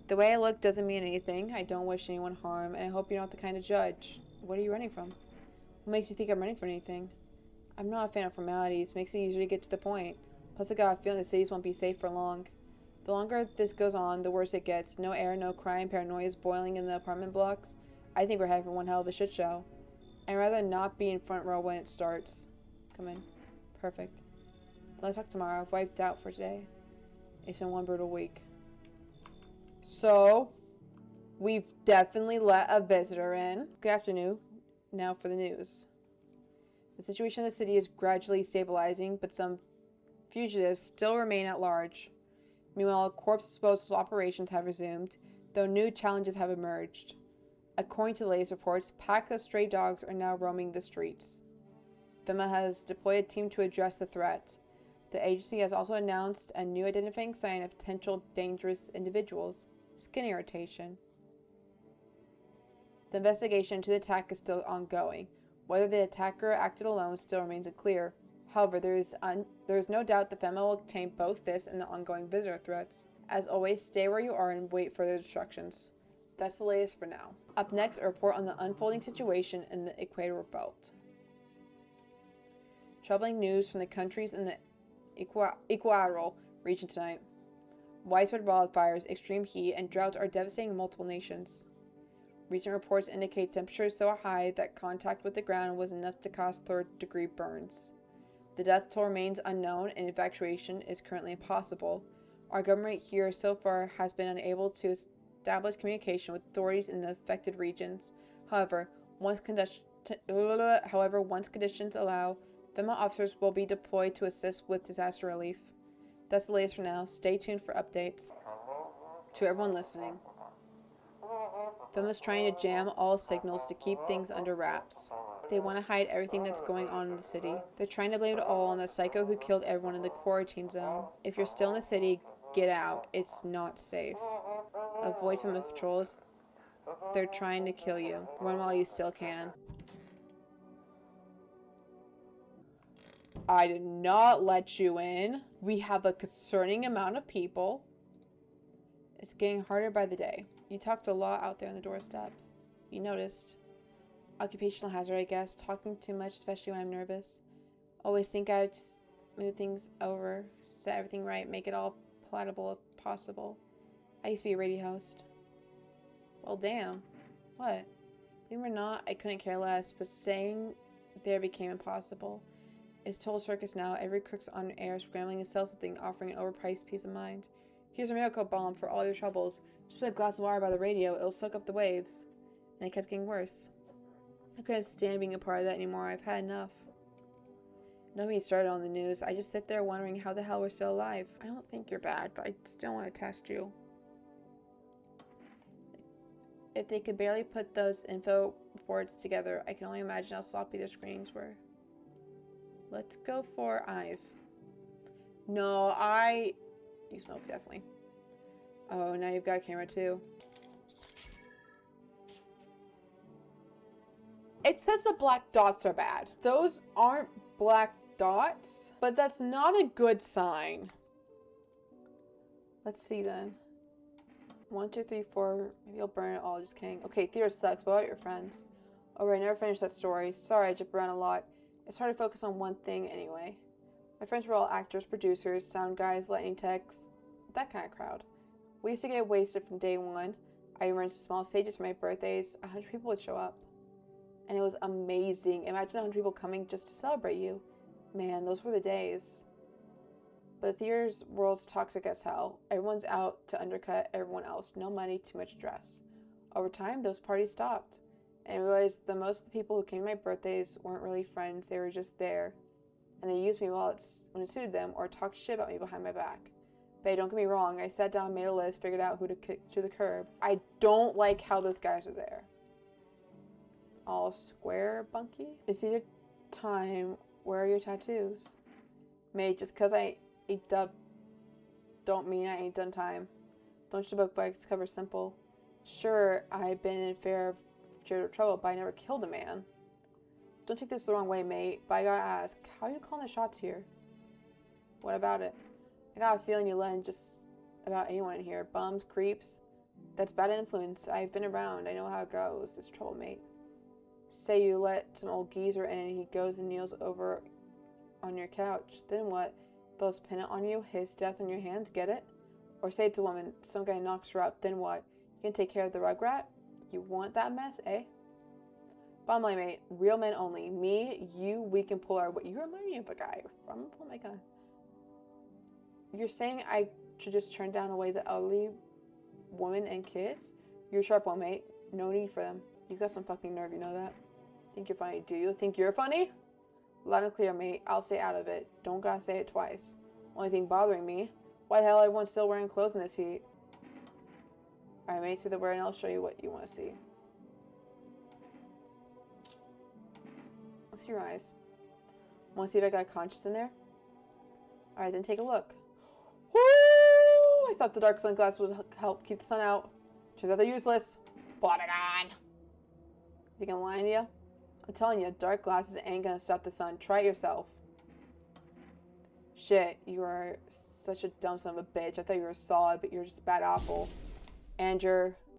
The way I look doesn't mean anything. I don't wish anyone harm, and I hope you're not the kind of judge. What are you running from? What makes you think I'm running from anything? I'm not a fan of formalities. Makes it easier to get to the point. Plus, I got a feeling the cities won't be safe for long. The longer this goes on, the worse it gets. No air, no crime, paranoia is boiling in the apartment blocks. I think we're headed for one hell of a shit show. I'd rather not be in front row when it starts. Come in. Perfect. Let's talk tomorrow. I've wiped out for today. It's been one brutal week. So, we've definitely let a visitor in. Good afternoon. Now for the news. The situation in the city is gradually stabilizing, but some fugitives still remain at large. Meanwhile, corpse disposal operations have resumed, though new challenges have emerged. According to the latest reports, packs of stray dogs are now roaming the streets. FEMA has deployed a team to address the threat. The agency has also announced a new identifying sign of potential dangerous individuals: skin irritation. The investigation into the attack is still ongoing. Whether the attacker acted alone still remains unclear. However, there is no doubt that FEMA will obtain both this and the ongoing visitor threats. As always, stay where you are and wait for their instructions. That's the latest for now. Up next, a report on the unfolding situation in the Equator Belt. Troubling news from the countries in the equatorial region tonight. Widespread wildfires, extreme heat, and droughts are devastating multiple nations. Recent reports indicate temperatures so high that contact with the ground was enough to cause third-degree burns. The death toll remains unknown and evacuation is currently impossible. Our government here so far has been unable to establish communication with authorities in the affected regions. However, once conditions allow, FEMA officers will be deployed to assist with disaster relief. That's the latest for now. Stay tuned for updates. To everyone listening, FEMA's trying to jam all signals to keep things under wraps. They want to hide everything that's going on in the city. They're trying to blame it all on the psycho who killed everyone in the quarantine zone. If you're still in the city, get out. It's not safe. Avoid FEMA patrols. They're trying to kill you. Run while you still can. I did not let you in. We have a concerning amount of people. It's getting harder by the day. You talked a lot out there on the doorstep. You noticed. Occupational hazard, I guess. Talking too much, especially when I'm nervous. Always think I'd smooth things over, set everything right, make it all palatable if possible. I used to be a radio host. Well, damn. What? Believe it or not, I couldn't care less, but saying there became impossible. It's total circus now. Every crook's on air, scrambling to sell something, offering an overpriced peace of mind. Here's a miracle balm for all your troubles. Just put a glass of water by the radio, it'll soak up the waves. And it kept getting worse. I couldn't stand being a part of that anymore. I've had enough. Don't get me started on the news. I just sit there wondering how the hell we're still alive. I don't think you're bad, but I still want to test you. If they could barely put those info reports together, I can only imagine how sloppy their screenings were. Let's go for eyes. No, You smoke, definitely. Oh, now you've got a camera too. It says the black dots are bad. Those aren't black dots, but that's not a good sign. Let's see then. 1, 2, 3, 4. Maybe I'll burn it all. Just kidding. Okay, theater sucks. What about your friends? Oh, right, I never finished that story. Sorry, I jump around a lot. It's hard to focus on one thing anyway. My friends were all actors, producers, sound guys, lighting techs, that kind of crowd. We used to get wasted from day one. I rented small stages for my birthdays. 100 people would show up. And it was amazing. Imagine 100 people coming just to celebrate you. Man, those were the days. But the theater's world's toxic as hell. Everyone's out to undercut everyone else. No money, too much stress. Over time, those parties stopped. And I realized that most of the people who came to my birthdays weren't really friends. They were just there. And they used me when it suited them or talked shit about me behind my back. But don't get me wrong, I sat down, made a list, figured out who to kick to the curb. I don't like how those guys are there. All square, Bunky? If you had time, where are your tattoos? Mate, just cause I inked up don't mean I ain't done time. Don't you book bikes cover simple? Sure, I've been in fair trouble, but I never killed a man. Don't take this the wrong way, mate, but I gotta ask, how are you calling the shots here? What about it? I got a feeling you let in just about anyone in here. Bums, creeps. That's bad influence. I've been around. I know how it goes. It's trouble, mate. Say you let some old geezer in and he goes and kneels over on your couch. Then what? Throws pennant on you, his death on your hands, get it? Or say it's a woman, some guy knocks her up, then what? You can take care of the rugrat? You want that mess, eh? Bombley, mate. Real men only. Me, you, we can pull our weight. You remind me of a guy. I'm gonna pull my gun. You're saying I should just turn down away the elderly women and kids? You're a sharp one, mate. No need for them. You've got some fucking nerve, you know that? Think you're funny, do you? Think you're funny? Loud and clear, mate. I'll stay out of it. Don't gotta say it twice. Only thing bothering me, why the hell everyone's still wearing clothes in this heat? Alright, mate, say the word and I'll show you what you want to see. What's your eyes? Want to see if I got conscience in there? Alright, then take a look. Woo! I thought the dark sunglasses would help keep the sun out. Turns out they're useless. Blotagon! Think I'm lying to you? I'm telling you, dark glasses ain't gonna stop the sun. Try it yourself. Shit, you are such a dumb son of a bitch. I thought you were solid, but you're just a bad apple. And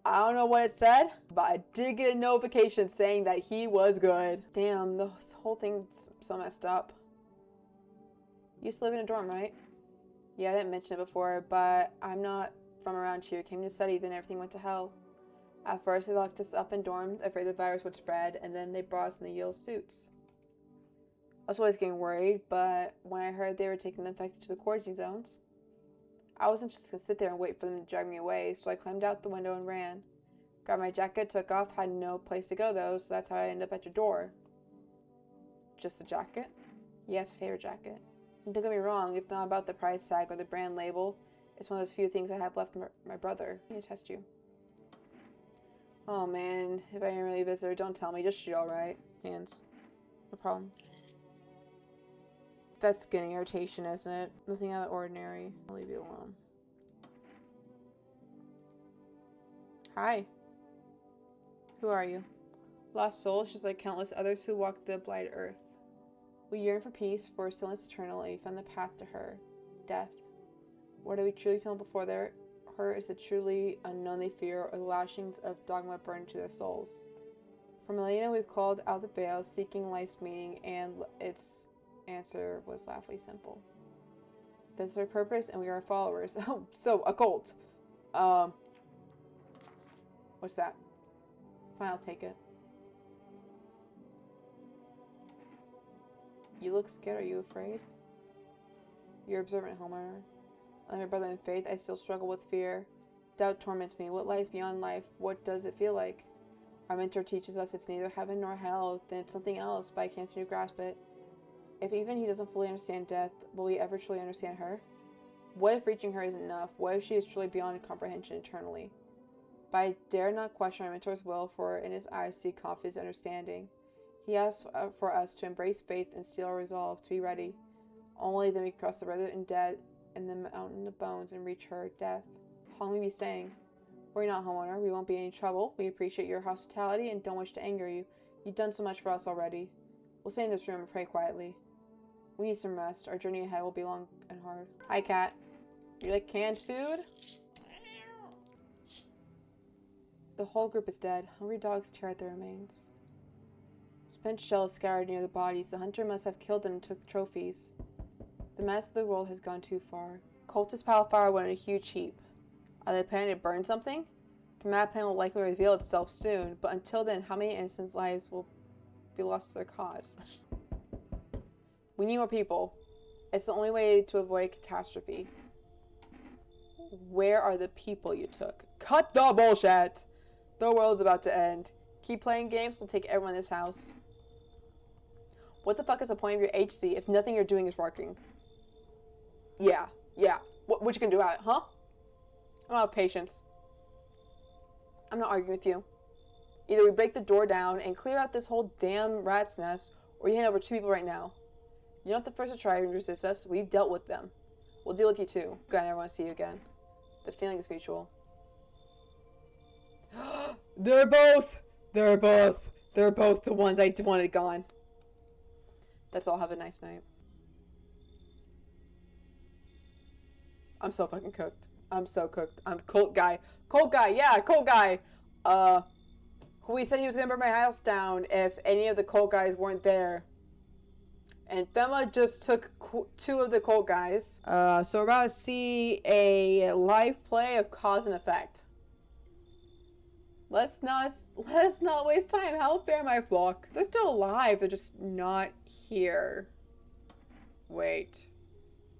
I don't know what it said, but I did get a notification saying that he was good. Damn, this whole thing's so messed up. You used to live in a dorm, right? Yeah, I didn't mention it before, but I'm not from around here. Came to study, then everything went to hell. At first, they locked us up in dorms, afraid the virus would spread, and then they brought us in the yellow suits. I was always getting worried, but when I heard they were taking the infected to the quarantine zones, I wasn't just gonna sit there and wait for them to drag me away, so I climbed out the window and ran. Grabbed my jacket, took off, had no place to go though, so that's how I ended up at your door. Just the jacket? Yes, favorite jacket. And don't get me wrong, it's not about the price tag or the brand label. It's one of those few things I have left from my brother. I need to test you. Oh man, if I am really a visitor, don't tell me. Just shoot, alright? Hands. No problem. That's skin irritation, isn't it? Nothing out of the ordinary. I'll leave you alone. Hi. Who are you? Lost souls, just like countless others who walk the blighted earth. We yearn for peace, for stillness eternal, and we found the path to her. Death. Or do we truly tell before their her is the truly unknownly fear or the lashings of dogma burned to their souls. For millennia we've called out the Baal, seeking life's meaning, and its answer was laughably simple. That's our purpose, and we are followers. Oh, so, a cult. What's that? Fine, I'll take it. You look scared. Are you afraid? You're observant, homeowner. I'm your brother in faith. I still struggle with fear. Doubt torments me. What lies beyond life? What does it feel like? Our mentor teaches us it's neither heaven nor hell, then it's something else, but I can't seem to grasp it. If even he doesn't fully understand death, will we ever truly understand her? What if reaching her isn't enough? What if she is truly beyond comprehension eternally? But I dare not question our mentor's will, for in his eyes see confidence and understanding. He asks for us to embrace faith and steel our resolve to be ready. Only then we cross the river and dead in the mountain of bones and reach her, death. How long will we be staying? Worry not, homeowner. We won't be in any trouble. We appreciate your hospitality and don't wish to anger you. You've done so much for us already. We'll stay in this room and pray quietly. We need some rest. Our journey ahead will be long and hard. Hi, cat. You like canned food? The whole group is dead. Hungry dogs tear at their remains. Spent shells scattered near the bodies. The hunter must have killed them and took the trophies. The mess of the world has gone too far. Cultists pile firewood in a huge heap. Are they planning to burn something? The mad plan will likely reveal itself soon, but until then, how many innocent lives will be lost to their cause? We need more people. It's the only way to avoid catastrophe. Where are the people you took? Cut the bullshit! The world's about to end. Keep playing games, we'll take everyone in this house. What the fuck is the point of your HC if nothing you're doing is working? Yeah. What you can do about it, huh? I'm out of patience. I'm not arguing with you. Either we break the door down and clear out this whole damn rat's nest, or you hand over 2 people right now. You're not the first to try and resist us. We've dealt with them. We'll deal with you too. God, I never want to see you again. The feeling is mutual. They're both the ones I wanted gone. That's all. Have a nice night. I'm so fucking cooked. I'm so cooked. I'm cult guy. Yeah, cult guy. Who he said he was gonna burn my house down if any of the cult guys weren't there. And Fema just took 2 of the cult guys. So we're about to see a live play of cause and effect. Let's not waste time. How fair, my flock. They're still alive. They're just not here. Wait.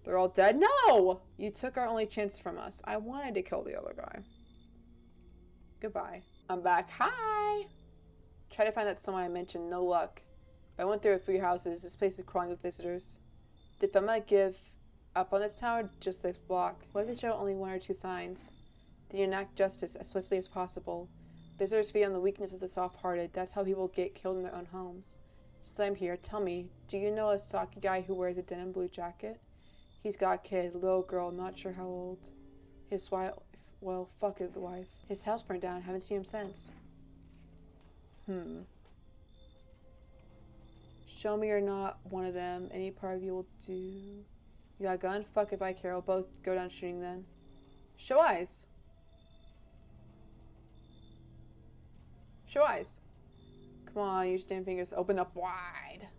They're all dead? No! You took our only chance from us. I wanted to kill the other guy. Goodbye. I'm back. Hi! Try to find that someone I mentioned. No luck. I went through a few houses. This place is crawling with visitors. Did Fema give up on this town or just this block? What if they show only 1 or 2 signs? Then you enact justice as swiftly as possible. Visitors feed on the weakness of the soft-hearted. That's how people get killed in their own homes. Since I'm here, tell me, do you know a stocky guy who wears a denim blue jacket? He's got a kid, little girl, not sure how old. His wife, well, fuck the wife. His house burned down, haven't seen him since. Show me you're not one of them. Any part of you will do. You got a gun? Fuck if I care. We'll both go down shooting then. Show eyes. Show eyes. Come on, use your damn fingers. Open up wide.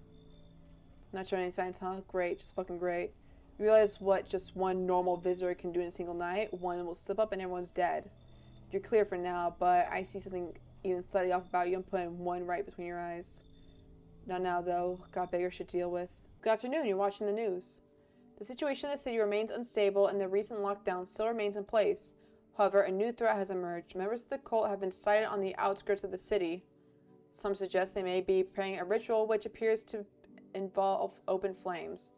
Not showing any signs, huh? Great, just fucking great. You realize what just one normal visitor can do in a single night? One will slip up and everyone's dead. You're clear for now, but I see something even slightly off about you. I'm putting one right between your eyes. Not now, though. Got bigger shit to deal with. Good afternoon, you're watching the news. The situation in the city remains unstable and the recent lockdown still remains in place. However, a new threat has emerged. Members of the cult have been sighted on the outskirts of the city. Some suggest they may be preparing a ritual which appears to involve open flames.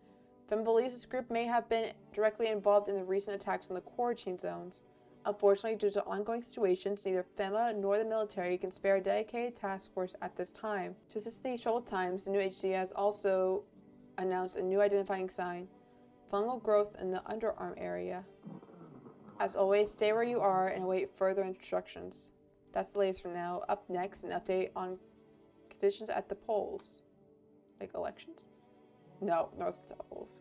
Fem believes this group may have been directly involved in the recent attacks on the quarantine zones. Unfortunately, due to ongoing situations, neither FEMA nor the military can spare a dedicated task force at this time. To assist in these troubled times, the new HC has also announced a new identifying sign, fungal growth in the underarm area. As always, stay where you are and await further instructions. That's the latest for now. Up next, an update on conditions at the polls. Like elections? No, North and South poles.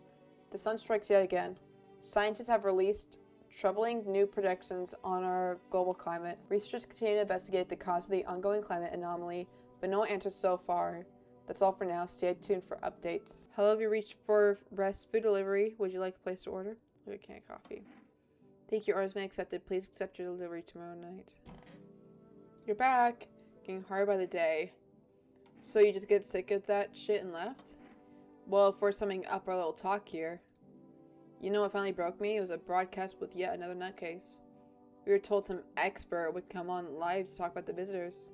The sun strikes yet again. Scientists have released Troubling new projections on our global climate. Researchers continue to investigate the cause of the ongoing climate anomaly, but no answers so far. That's all for now. Stay tuned for updates. Hello, have you reached for Rest Food Delivery? Would you like a place to order? Look at a can of coffee. Thank you, order's been accepted. Please accept your delivery tomorrow night. You're back. Getting harder by the day. So you just get sick of that shit and left? Well, for summing up our little talk here. You know what finally broke me? It was a broadcast with yet another nutcase. We were told some expert would come on live to talk about the visitors.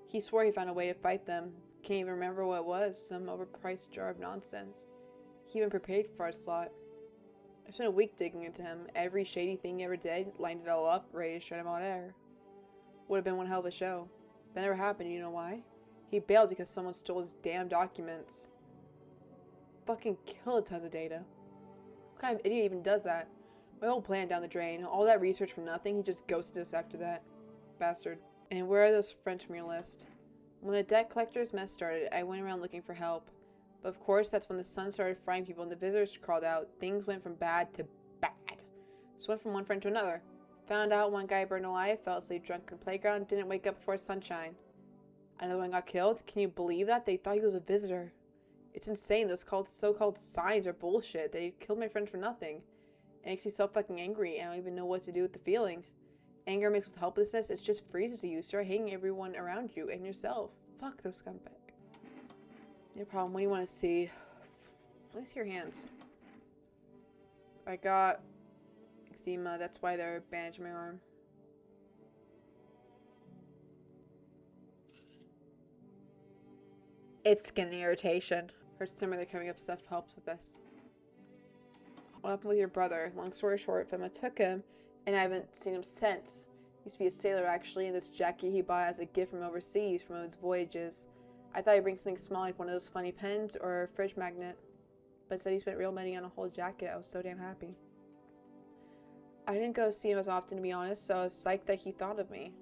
He swore he found a way to fight them. Can't even remember what it was. Some overpriced jar of nonsense. He even prepared for our slot. I spent a week digging into him. Every shady thing he ever did, lined it all up, ready to shred him on air. Would have been one hell of a show. That never happened, you know why? He bailed because someone stole his damn documents. Fucking killed tons of data. What kind of idiot even does that? My whole plan down the drain. All that research for nothing, he just ghosted us after that. Bastard. And where are those French from your list? When the debt collector's mess started, I went around looking for help. But of course, that's when the sun started frying people and the visitors crawled out. Things went from bad to bad. So went from one friend to another. Found out one guy burned alive, fell asleep drunk in the playground, didn't wake up before sunshine. Another one got killed. Can you believe that? They thought he was a visitor. It's insane. Those so-called signs are bullshit. They killed my friend for nothing. It makes me so fucking angry, and I don't even know what to do with the feeling. Anger mixed with helplessness, it just freezes you. Start hating everyone around you and yourself. Fuck those scumbag. No problem. What do you want to see? Let me see your hands. I got eczema. That's why they're bandaging my arm. It's skin irritation. Her summer, the coming up stuff helps with this. What happened with your brother? Long story short, Fema took him, and I haven't seen him since. Used to be a sailor, actually, and this jacket he bought as a gift from overseas from his voyages. I thought he'd bring something small like one of those funny pens or a fridge magnet, but instead he spent real money on a whole jacket. I was so damn happy. I didn't go see him as often, to be honest, so I was psyched that he thought of me.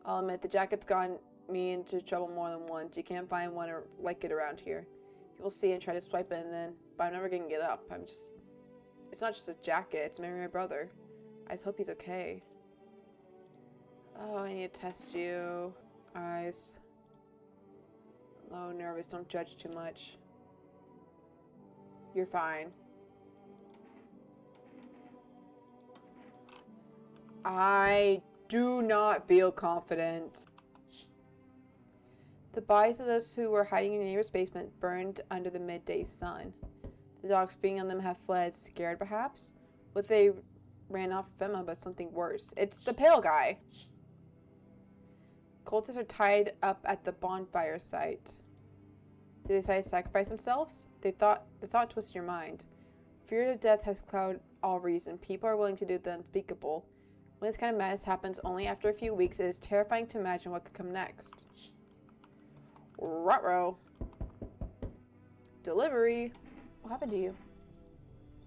I'll admit, the jacket's gotten me into trouble more than once. You can't find one or like it around here. People see it and try to swipe it, and then, but I'm never gonna get up. It's not just a jacket, it's marrying my brother. I just hope he's okay. Oh, I need to test you. Eyes. Low, nervous, don't judge too much. You're fine. I do not feel confident. The bodies of those who were hiding in your neighbor's basement burned under the midday sun. The dogs feeding on them have fled, scared perhaps? What they ran off from Emma, but something worse. It's the pale guy. Cultists are tied up at the bonfire site. Did they decide to sacrifice themselves? The thought twisted your mind. Fear of death has clouded all reason. People are willing to do the unspeakable. When this kind of madness happens only after a few weeks, it is terrifying to imagine what could come next. Ruh-roh. Delivery. What happened to you?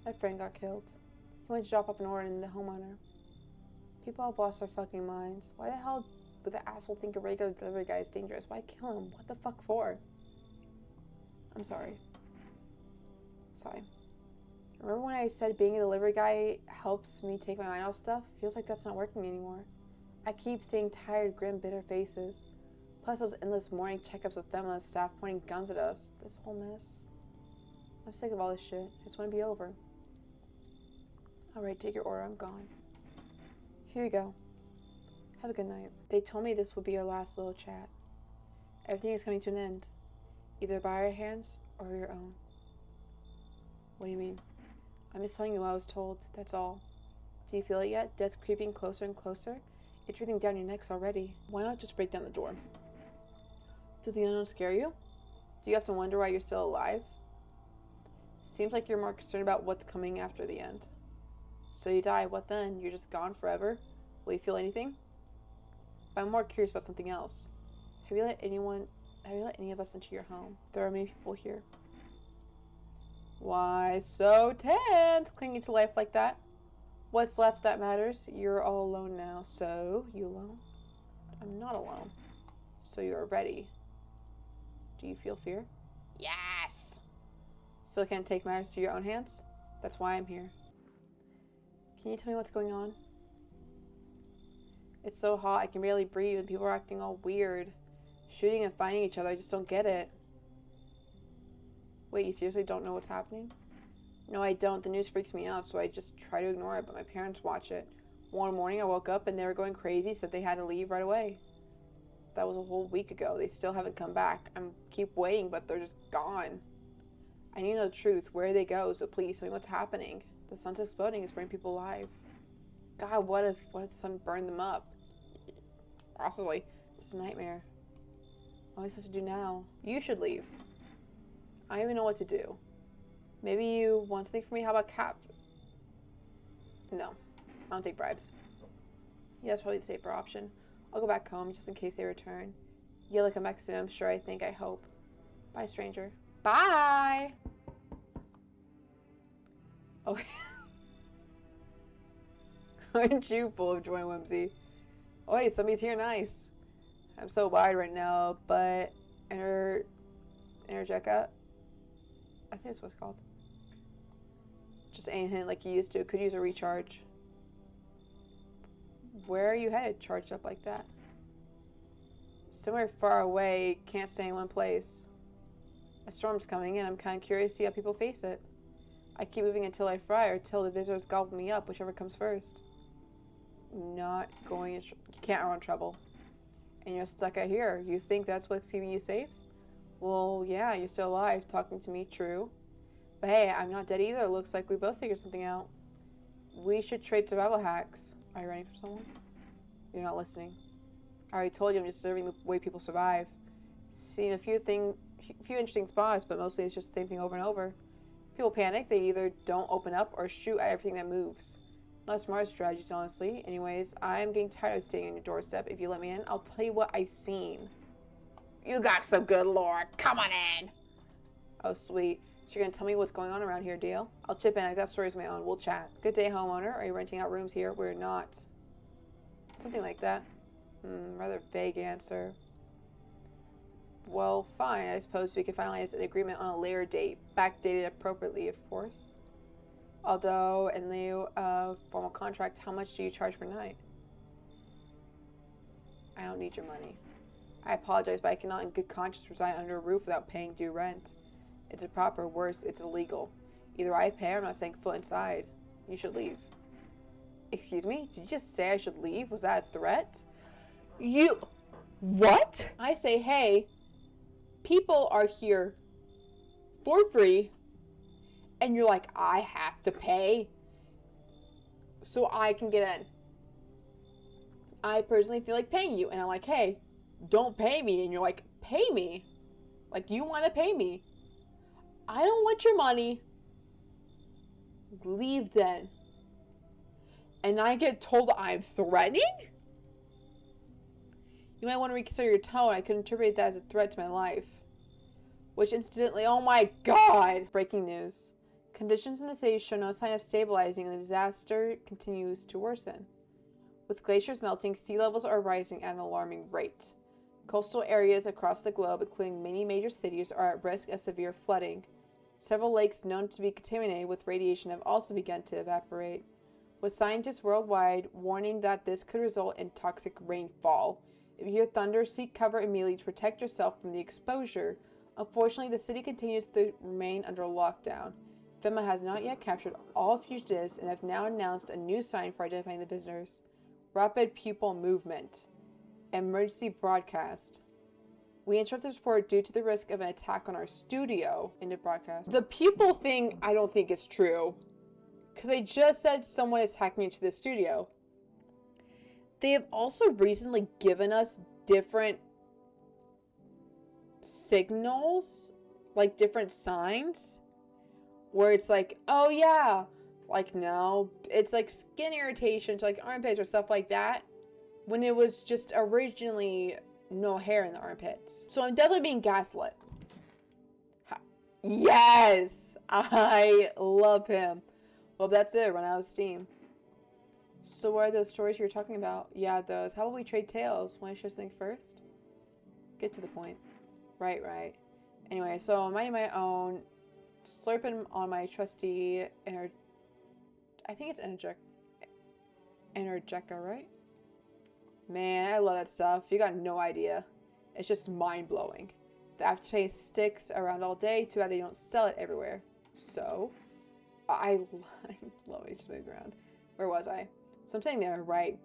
My friend got killed. He went to drop off an order in the homeowner. People have lost their fucking minds. Why the hell would the asshole think a regular delivery guy is dangerous? Why kill him? What the fuck for? I'm sorry. Sorry. Remember when I said being a delivery guy helps me take my mind off stuff? Feels like that's not working anymore. I keep seeing tired, grim, bitter faces. Plus those endless morning checkups with them and staff pointing guns at us. This whole mess. I'm sick of all this shit. I just want to be over. Alright, take your order. I'm gone. Here you go. Have a good night. They told me this would be our last little chat. Everything is coming to an end. Either by our hands or your own. What do you mean? I'm just telling you what I was told. That's all. Do you feel it yet? Death creeping closer and closer? It's breathing down your necks already. Why not just break down the door? Does the unknown scare you? Do you have to wonder why you're still alive? Seems like you're more concerned about what's coming after the end. So you die, what then? You're just gone forever? Will you feel anything? But I'm more curious about something else. Have you let any of us into your home? There are many people here. Why so tense? Clinging to life like that? What's left that matters? You're all alone now. So, you alone? I'm not alone. So you're ready. Do you feel fear? Yes! Still can't take matters to your own hands? That's why I'm here. Can you tell me what's going on? It's so hot, I can barely breathe, and people are acting all weird. Shooting and finding each other, I just don't get it. Wait, you seriously don't know what's happening? No, I don't. The news freaks me out, so I just try to ignore it, but my parents watch it. One morning I woke up and they were going crazy, said they had to leave right away. That was a whole week ago. They still haven't come back. I keep waiting, but they're just gone. I need to know the truth. Where they go, so please tell me what's happening. The sun's exploding. It's burning people alive. God, what if the sun burned them up? Possibly. This is a nightmare. What am I supposed to do now? You should leave. I don't even know what to do. Maybe you want something from me? How about cap? No. I don't take bribes. Yeah, that's probably the safer option. I'll go back home just in case they return. You'll come back soon, I'm sure. I hope. Bye, stranger. Bye! Oh. Aren't you full of joy and whimsy? Oh, wait, somebody's here. Nice. I'm so wide right now, but Energeca? I think that's what it's called. Just ain't hint like you used to. Could use a recharge. Where are you headed, charged up like that? Somewhere far away, can't stay in one place. A storm's coming in. I'm kind of curious to see how people face it. I keep moving until I fry or till the visitors gobble me up, whichever comes first. Not going to... You can't run trouble. And you're stuck out here. You think that's what's keeping you safe? Well, yeah, you're still alive, talking to me, true. But hey, I'm not dead either. Looks like we both figured something out. We should trade survival hacks. Are you running from someone? You're not listening. I already told you I'm just observing the way people survive. Seen a few interesting spots, but mostly it's just the same thing over and over. People panic, they either don't open up or shoot at everything that moves. Not smart strategies, honestly. Anyways, I'm getting tired of staying on your doorstep. If you let me in, I'll tell you what I've seen. You got some good lord. Come on in. Oh, sweet. So you're gonna tell me what's going on around here, deal? I'll chip in. I've got stories of my own. We'll chat. Good day, homeowner. Are you renting out rooms here? We're not. Something like that. Rather vague answer. Well, fine. I suppose we could finalize an agreement on a later date. Backdated appropriately, of course. Although, in lieu of formal contract, how much do you charge per night? I don't need your money. I apologize, but I cannot in good conscience reside under a roof without paying due rent. It's improper. Worse, it's illegal. Either I pay or I'm not setting foot inside. You should leave. Excuse me? Did you just say I should leave? Was that a threat? You... What? I say, hey, people are here for free, and you're like, I have to pay so I can get in. I personally feel like paying you, and I'm like, hey, don't pay me, and you're like, pay me. Like, you want to pay me. I don't want your money. Leave then. And I get told I'm threatening? You might want to reconsider your tone. I could interpret that as a threat to my life. Which incidentally, oh my god! Breaking news. Conditions in the city show no sign of stabilizing and the disaster continues to worsen. With glaciers melting, sea levels are rising at an alarming rate. Coastal areas across the globe, including many major cities, are at risk of severe flooding. Several lakes known to be contaminated with radiation have also begun to evaporate, with scientists worldwide warning that this could result in toxic rainfall. If you hear thunder, seek cover immediately to protect yourself from the exposure. Unfortunately, the city continues to remain under lockdown. FEMA has not yet captured all fugitives and have now announced a new sign for identifying the visitors. Rapid pupil movement. Emergency broadcast. We interrupt this report due to the risk of an attack on our studio. Into broadcast. The pupil thing, I don't think is true. Because they just said someone is hacking into the studio. They have also recently given us different signals, like different signs, where it's like, oh yeah, like now it's like skin irritation to like armpits or stuff like that, when it was just originally no hair in the armpits. So I'm definitely being gaslit. Yes, I love him. Well, that's it. Run out of steam. So what are those stories you were talking about? Yeah, those. How about we trade tales? Want to share something first? Get to the point. Right. Anyway, so I'm minding my own, slurping on my trusty I think it's Energetica, right? Man, I love that stuff. You got no idea. It's just mind-blowing. The aftertaste sticks around all day. Too bad they don't sell it everywhere. So, I love it. Just moving around. Where was I? So I'm sitting there, right?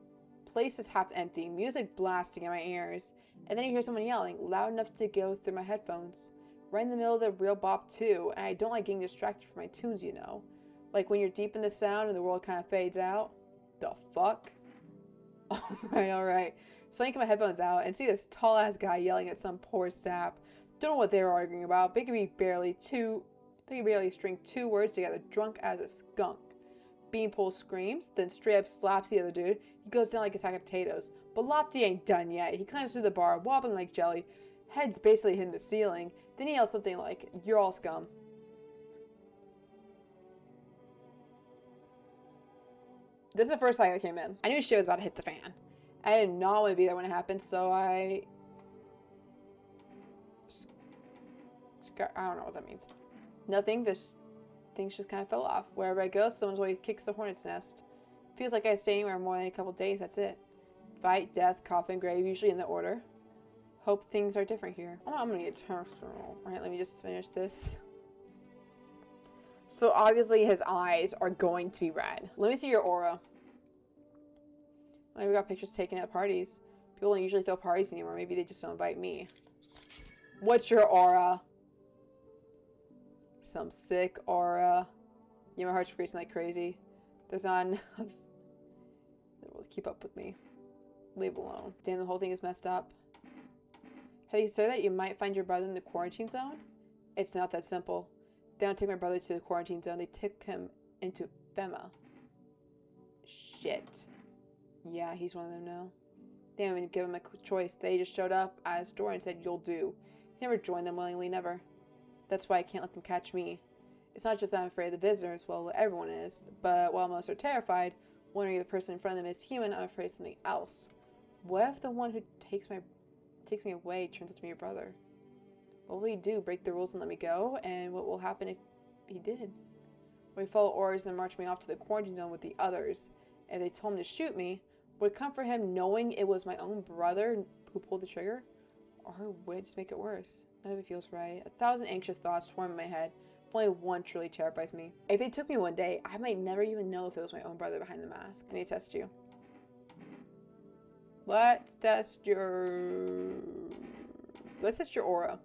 Place is half empty. Music blasting in my ears. And then you hear someone yelling, loud enough to go through my headphones. Right in the middle of the real bop too. And I don't like getting distracted from my tunes, you know. Like when you're deep in the sound and the world kind of fades out. The fuck? Alright. So I get my headphones out and see this tall ass guy yelling at some poor sap. Don't know what they were arguing about. They could barely string two words together, drunk as a skunk. Beanpole screams, then straight up slaps the other dude. He goes down like a sack of potatoes. But Lofty ain't done yet. He climbs through the bar, wobbling like jelly. Head's basically hitting the ceiling. Then he yells something like, "You're all scum." This is the first time I came in. I knew shit was about to hit the fan. I did not want to be there when it happened, so I don't know what that means. Nothing. This things just kind of fell off. Wherever I go, someone's always kicks the hornet's nest. Feels like I stay anywhere more than a couple days. That's it. Fight, death, coffin, grave, usually in the order. Hope things are different here. Oh, I'm gonna get terminal. Alright, let me just finish this. So obviously his eyes are going to be red. Let me see your aura. Well, we got pictures taken at parties. People don't usually throw parties anymore. Maybe they just don't invite me. What's your aura? Some sick aura. Yeah, my heart's racing like crazy. There's not enough that will keep up with me. Leave alone. Damn, the whole thing is messed up. Have you said that you might find your brother in the quarantine zone? It's not that simple. They don't take my brother to the quarantine zone. They took him into FEMA. Shit. Yeah, he's one of them now. They didn't even give him a choice. They just showed up at his door and said, "You'll do." He never joined them willingly, never. That's why I can't let them catch me. It's not just that I'm afraid of the visitors, well, everyone is. But while most are terrified, wondering if the person in front of them is human, I'm afraid of something else. What if the one who takes me away turns out to be your brother? What will he do? Break the rules and let me go? And what will happen if he did? Would he follow orders and march me off to the quarantine zone with the others? If they told him to shoot me, would it come for him knowing it was my own brother who pulled the trigger? Or would it just make it worse? None of it feels right. 1,000 anxious thoughts swarm in my head. But only one truly terrifies me. If they took me one day, I might never even know if it was my own brother behind the mask. I need to test you. Let's test your aura.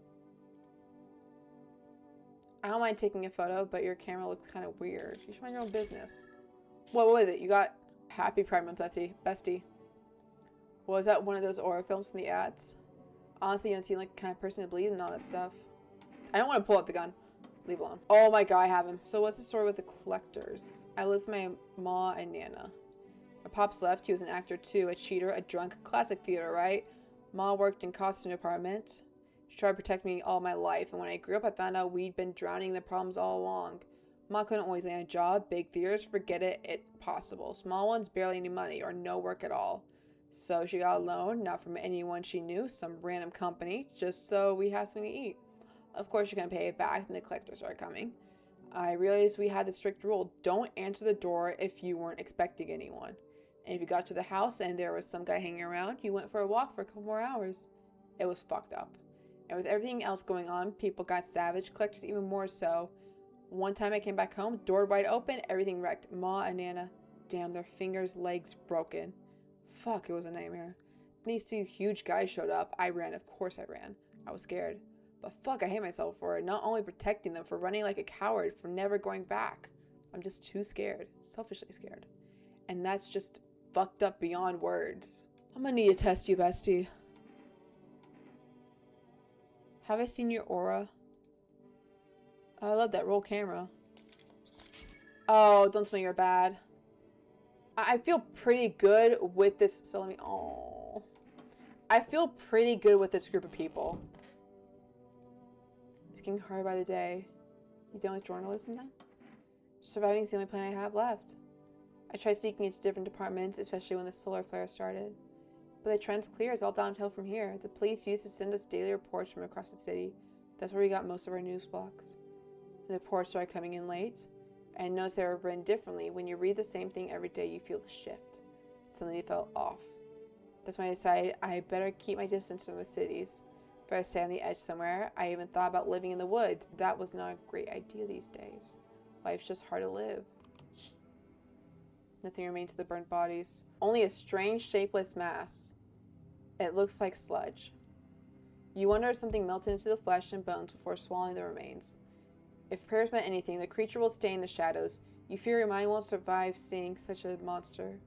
I don't mind taking a photo, but your camera looks kind of weird. You should mind your own business. What was it? You got Happy Pride Month, bestie. Was that one of those aura films from the ads? Honestly, you don't seem like the kind of person to believe in all that stuff. I don't want to pull up the gun. Leave alone. Oh my god, I have him. So what's the story with the collectors? I live with my ma and nana. My pops left. He was an actor too, a cheater, a drunk, classic theater, right? Ma worked in costume department. She tried to protect me all my life, and when I grew up, I found out we'd been drowning in the problems all along. Ma couldn't always land a job. Big theaters, forget it, it's possible. Small ones, barely any money, or no work at all. So she got a loan, not from anyone she knew, some random company, just so we have something to eat. Of course, she couldn't pay it back, and the collectors started coming. I realized we had the strict rule, don't answer the door if you weren't expecting anyone. And if you got to the house and there was some guy hanging around, you went for a walk for a couple more hours. It was fucked up. And with everything else going on, people got savage, collectors even more so. One time I came back home, door wide open, everything wrecked. Ma and Nana, damn, their fingers, legs broken. Fuck, it was a nightmare. These two huge guys showed up. I ran, of course I ran. I was scared. But fuck, I hate myself for it. Not only protecting them, for running like a coward, for never going back. I'm just too scared. Selfishly scared. And that's just fucked up beyond words. I'm gonna need to test you, bestie. Have I seen your aura? I love that roll camera. Oh, don't tell me you're bad. I feel pretty good with this. So let me. Oh. I feel pretty good with this group of people. It's getting harder by the day. You done with journalism then? Surviving is the only plan I have left. I tried sneaking into different departments, especially when the solar flare started. But the trend's clear. It's all downhill from here. The police used to send us daily reports from across the city. That's where we got most of our news blocks. The reports started coming in late. And notice they were written differently. When you read the same thing every day, you feel the shift. Something felt off. That's when I decided I better keep my distance from the cities. Better stay on the edge somewhere. I even thought about living in the woods, but that was not a great idea these days. Life's just hard to live. Nothing remains of the burnt bodies. Only a strange, shapeless mass. It looks like sludge. You wonder if something melted into the flesh and bones before swallowing the remains. If prayers meant anything, the creature will stay in the shadows. You fear your mind won't survive seeing such a monster.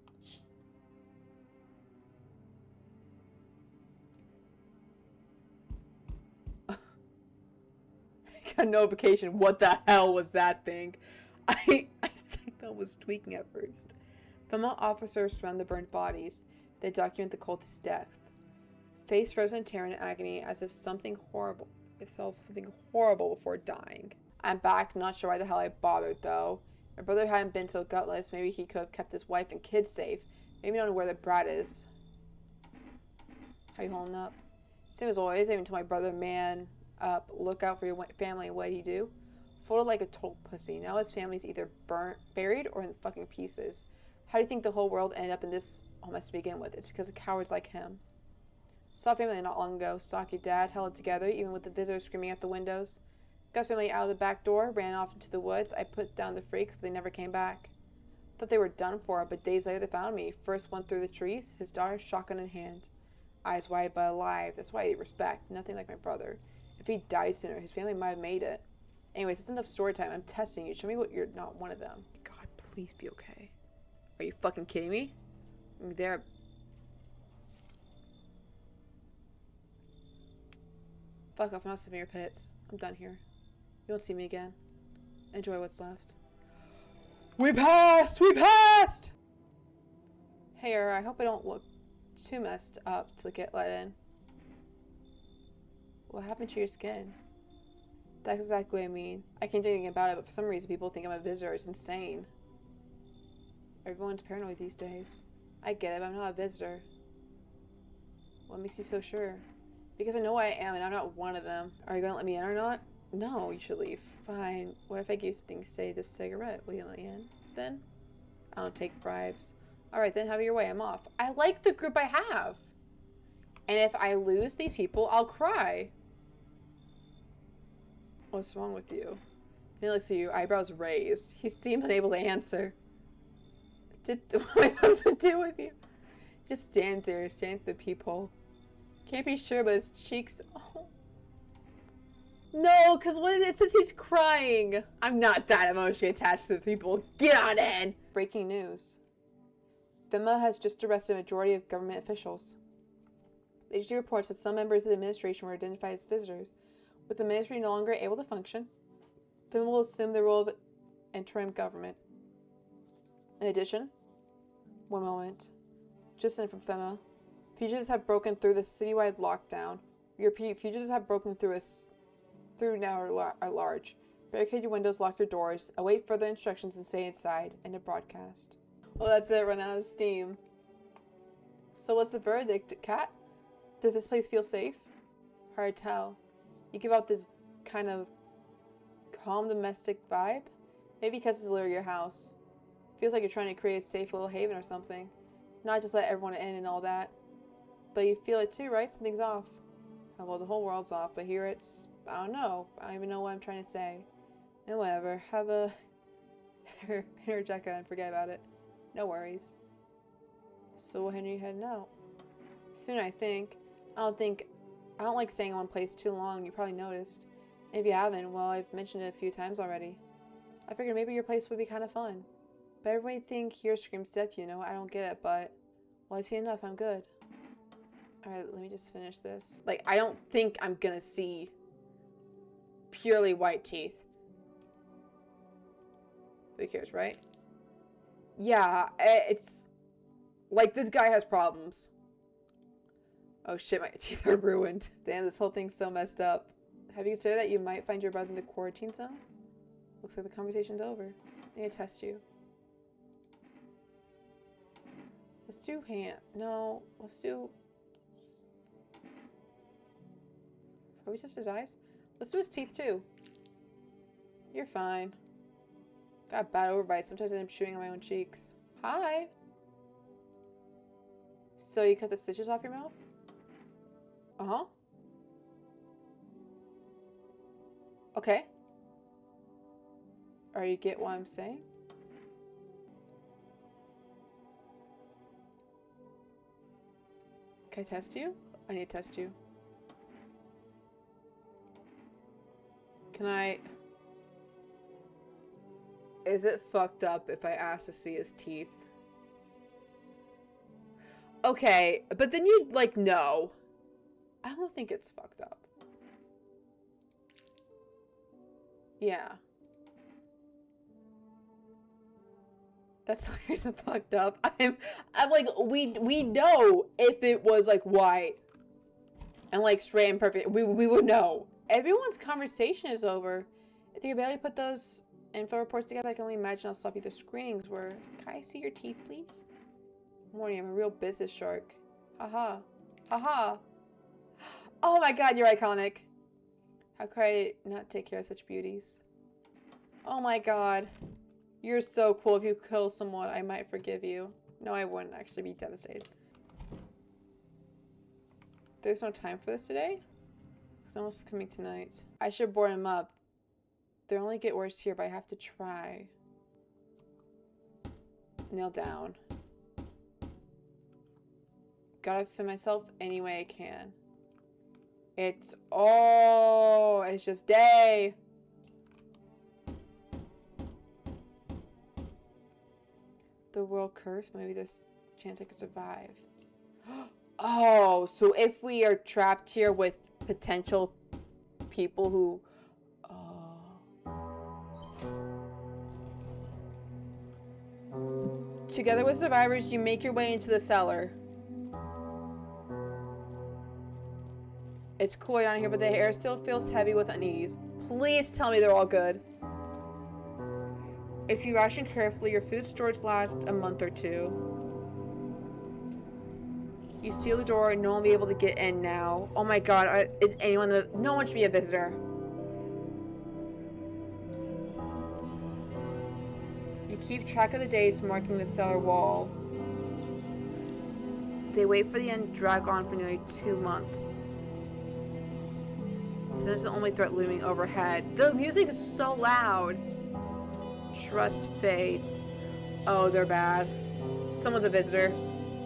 Got a notification. What the hell was that thing? I think that was tweaking at first. Female officers surround the burnt bodies. They document the cultist's death. Face frozen in terror and agony as if something horrible. It tells something horrible before dying. I'm back. Not sure why the hell I bothered though. My brother hadn't been so gutless. Maybe he could have kept his wife and kids safe. Maybe not know where the brat is. How you holding up? Same as always. I even told my brother, man up, look out for your family. And what did he do? Folded like a total pussy. Now his family's either buried or in fucking pieces. How do you think the whole world ended up in this mess to begin with? It's because of cowards like him. Saw family not long ago. Stocky dad held it together, even with the visitors screaming at the windows. Got family out of the back door, ran off into the woods. I put down the freaks, but they never came back. Thought they were done for, but days later they found me. First one through the trees, his daughter shotgun in hand. Eyes wide but alive. That's why I respect. Nothing like my brother. If he died sooner, his family might have made it. Anyways, it's enough story time. I'm testing you. Show me what you're not one of them. God, please be okay. Are you fucking kidding me? There. Fuck off. I'm not sitting in your pits. I'm done here. You won't see me again. Enjoy what's left. We passed! We passed! Hey, I hope I don't look too messed up to get let in. What happened to your skin? That's exactly what I mean. I can't do anything about it, but for some reason people think I'm a visitor. It's insane. Everyone's paranoid these days. I get it, but I'm not a visitor. What makes you so sure? Because I know I am, and I'm not one of them. Are you gonna let me in or not? No, you should leave. Fine. What if I give you something, say this cigarette? Will you let me in? Then? I don't take bribes. Alright, then have your way. I'm off. I like the group I have. And if I lose these people, I'll cry. What's wrong with you? He looks at you, eyebrows raised. He seemed unable to answer. What am I supposed to do with you? Just stand there, staring through the peephole. Can't be sure, but his cheeks. Oh. No, because what it says he's crying. I'm not that emotionally attached to the people. Get on in! Breaking news. FEMA has just arrested a majority of government officials. The agency reports that some members of the administration were identified as visitors. With the ministry no longer able to function, FEMA will assume the role of interim government. In addition, one moment. Just in from FEMA. Fugitives have broken through the citywide lockdown. We repeat, fugitives have broken through now are large. Barricade your windows, lock your doors, await further instructions and stay inside. End of broadcast. Well, that's it. Run out of steam. So what's the verdict, Kat? Does this place feel safe? Hard to tell. You give out this kind of calm domestic vibe? Maybe because it's literally your house. Feels like you're trying to create a safe little haven or something. Not just let everyone in and all that. But you feel it too, right? Something's off. Well, the whole world's off, but here it's... I don't know. I don't even know what I'm trying to say. And whatever. Have a... interject and forget about it. No worries. So when are you heading out? Soon, I think. I don't like staying in one place too long. You probably noticed. And if you haven't, well, I've mentioned it a few times already. I figured maybe your place would be kind of fun. But everybody think here screams death, you know? I don't get it, but... Well, I've seen enough. I'm good. Alright, let me just finish this. Like, I don't think I'm gonna see purely white teeth. Who cares, right? Yeah, it's... Like, this guy has problems. Oh shit, my teeth are ruined. Damn, this whole thing's so messed up. Have you considered that you might find your brother in the quarantine zone? Looks like the conversation's over. I need to test you. Let's do hand. No, let's do... Probably just his eyes. Let's do his teeth too. You're fine. Got a bad overbite. Sometimes I end up chewing on my own cheeks. Hi. So you cut the stitches off your mouth? Uh-huh. Okay. Or you get what I'm saying? Can I test you? I need to test you. Can I... Is it fucked up if I ask to see his teeth? Okay, but then you'd like, no. I don't think it's fucked up. Yeah. That's hilarious and fucked up. I'm like, we know if it was like white and like straight and perfect, we would know. Everyone's conversation is over. If you could barely put those info reports together, I can only imagine how sloppy the screenings were. Can I see your teeth, please? Morning, I'm a real business shark. Haha. Haha. Oh my god, you're iconic. How could I not take care of such beauties? Oh my god. You're so cool. If you kill someone, I might forgive you. No, I wouldn't actually be devastated. There's no time for this today? It's almost coming tonight. I should board him up. They only get worse here, but I have to try. Kneel down. Gotta fit myself any way I can. It's just day. The world curse? Maybe there's a chance I could survive. Oh, so if we are trapped here with potential people who... Together with survivors, you make your way into the cellar. It's cool down here, but the air still feels heavy with unease. Please tell me they're all good. If you ration carefully, your food storage lasts a month or two. You seal the door and no one will be able to get in now. Oh my god, is anyone no one should be a visitor. You keep track of the days marking the cellar wall. They wait for the end to drag on for nearly 2 months. This is the only threat looming overhead. The music is so loud. Trust fades. Oh, they're bad. Someone's a visitor.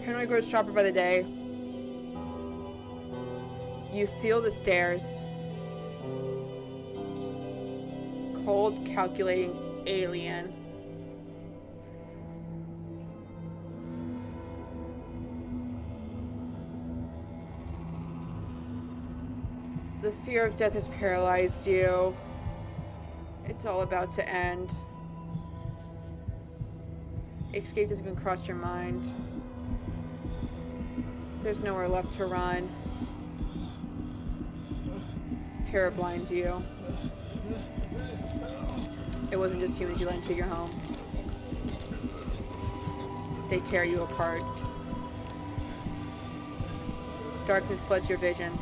Paranoia grows sharper by the day. You feel the stares. Cold, calculating alien. The fear of death has paralyzed you. It's all about to end. Escape doesn't even cross your mind. There's nowhere left to run. Terror blinds you. It wasn't just humans you let into your home. They tear you apart. Darkness floods your vision.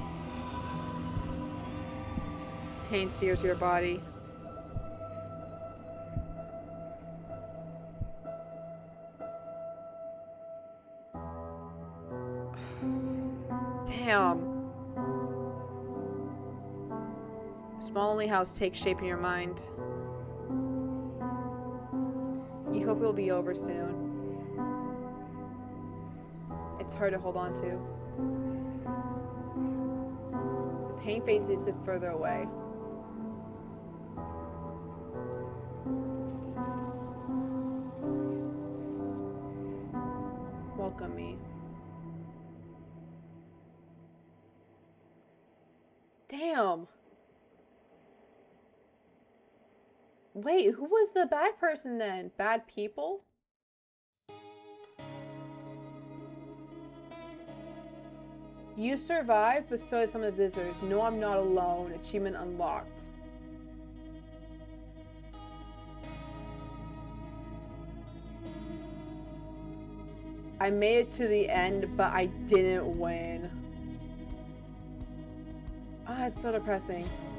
Pain sears your body. Damn. Small lonely house takes shape in your mind. You hope it will be over soon. It's hard to hold on to. The pain fades as you slip further away. Welcome me. Damn. Wait, who was the bad person then? Bad people? You survived, but so did some of the visitors. No, I'm not alone. Achievement unlocked. I made it to the end, but I didn't win. Ah, it's so depressing.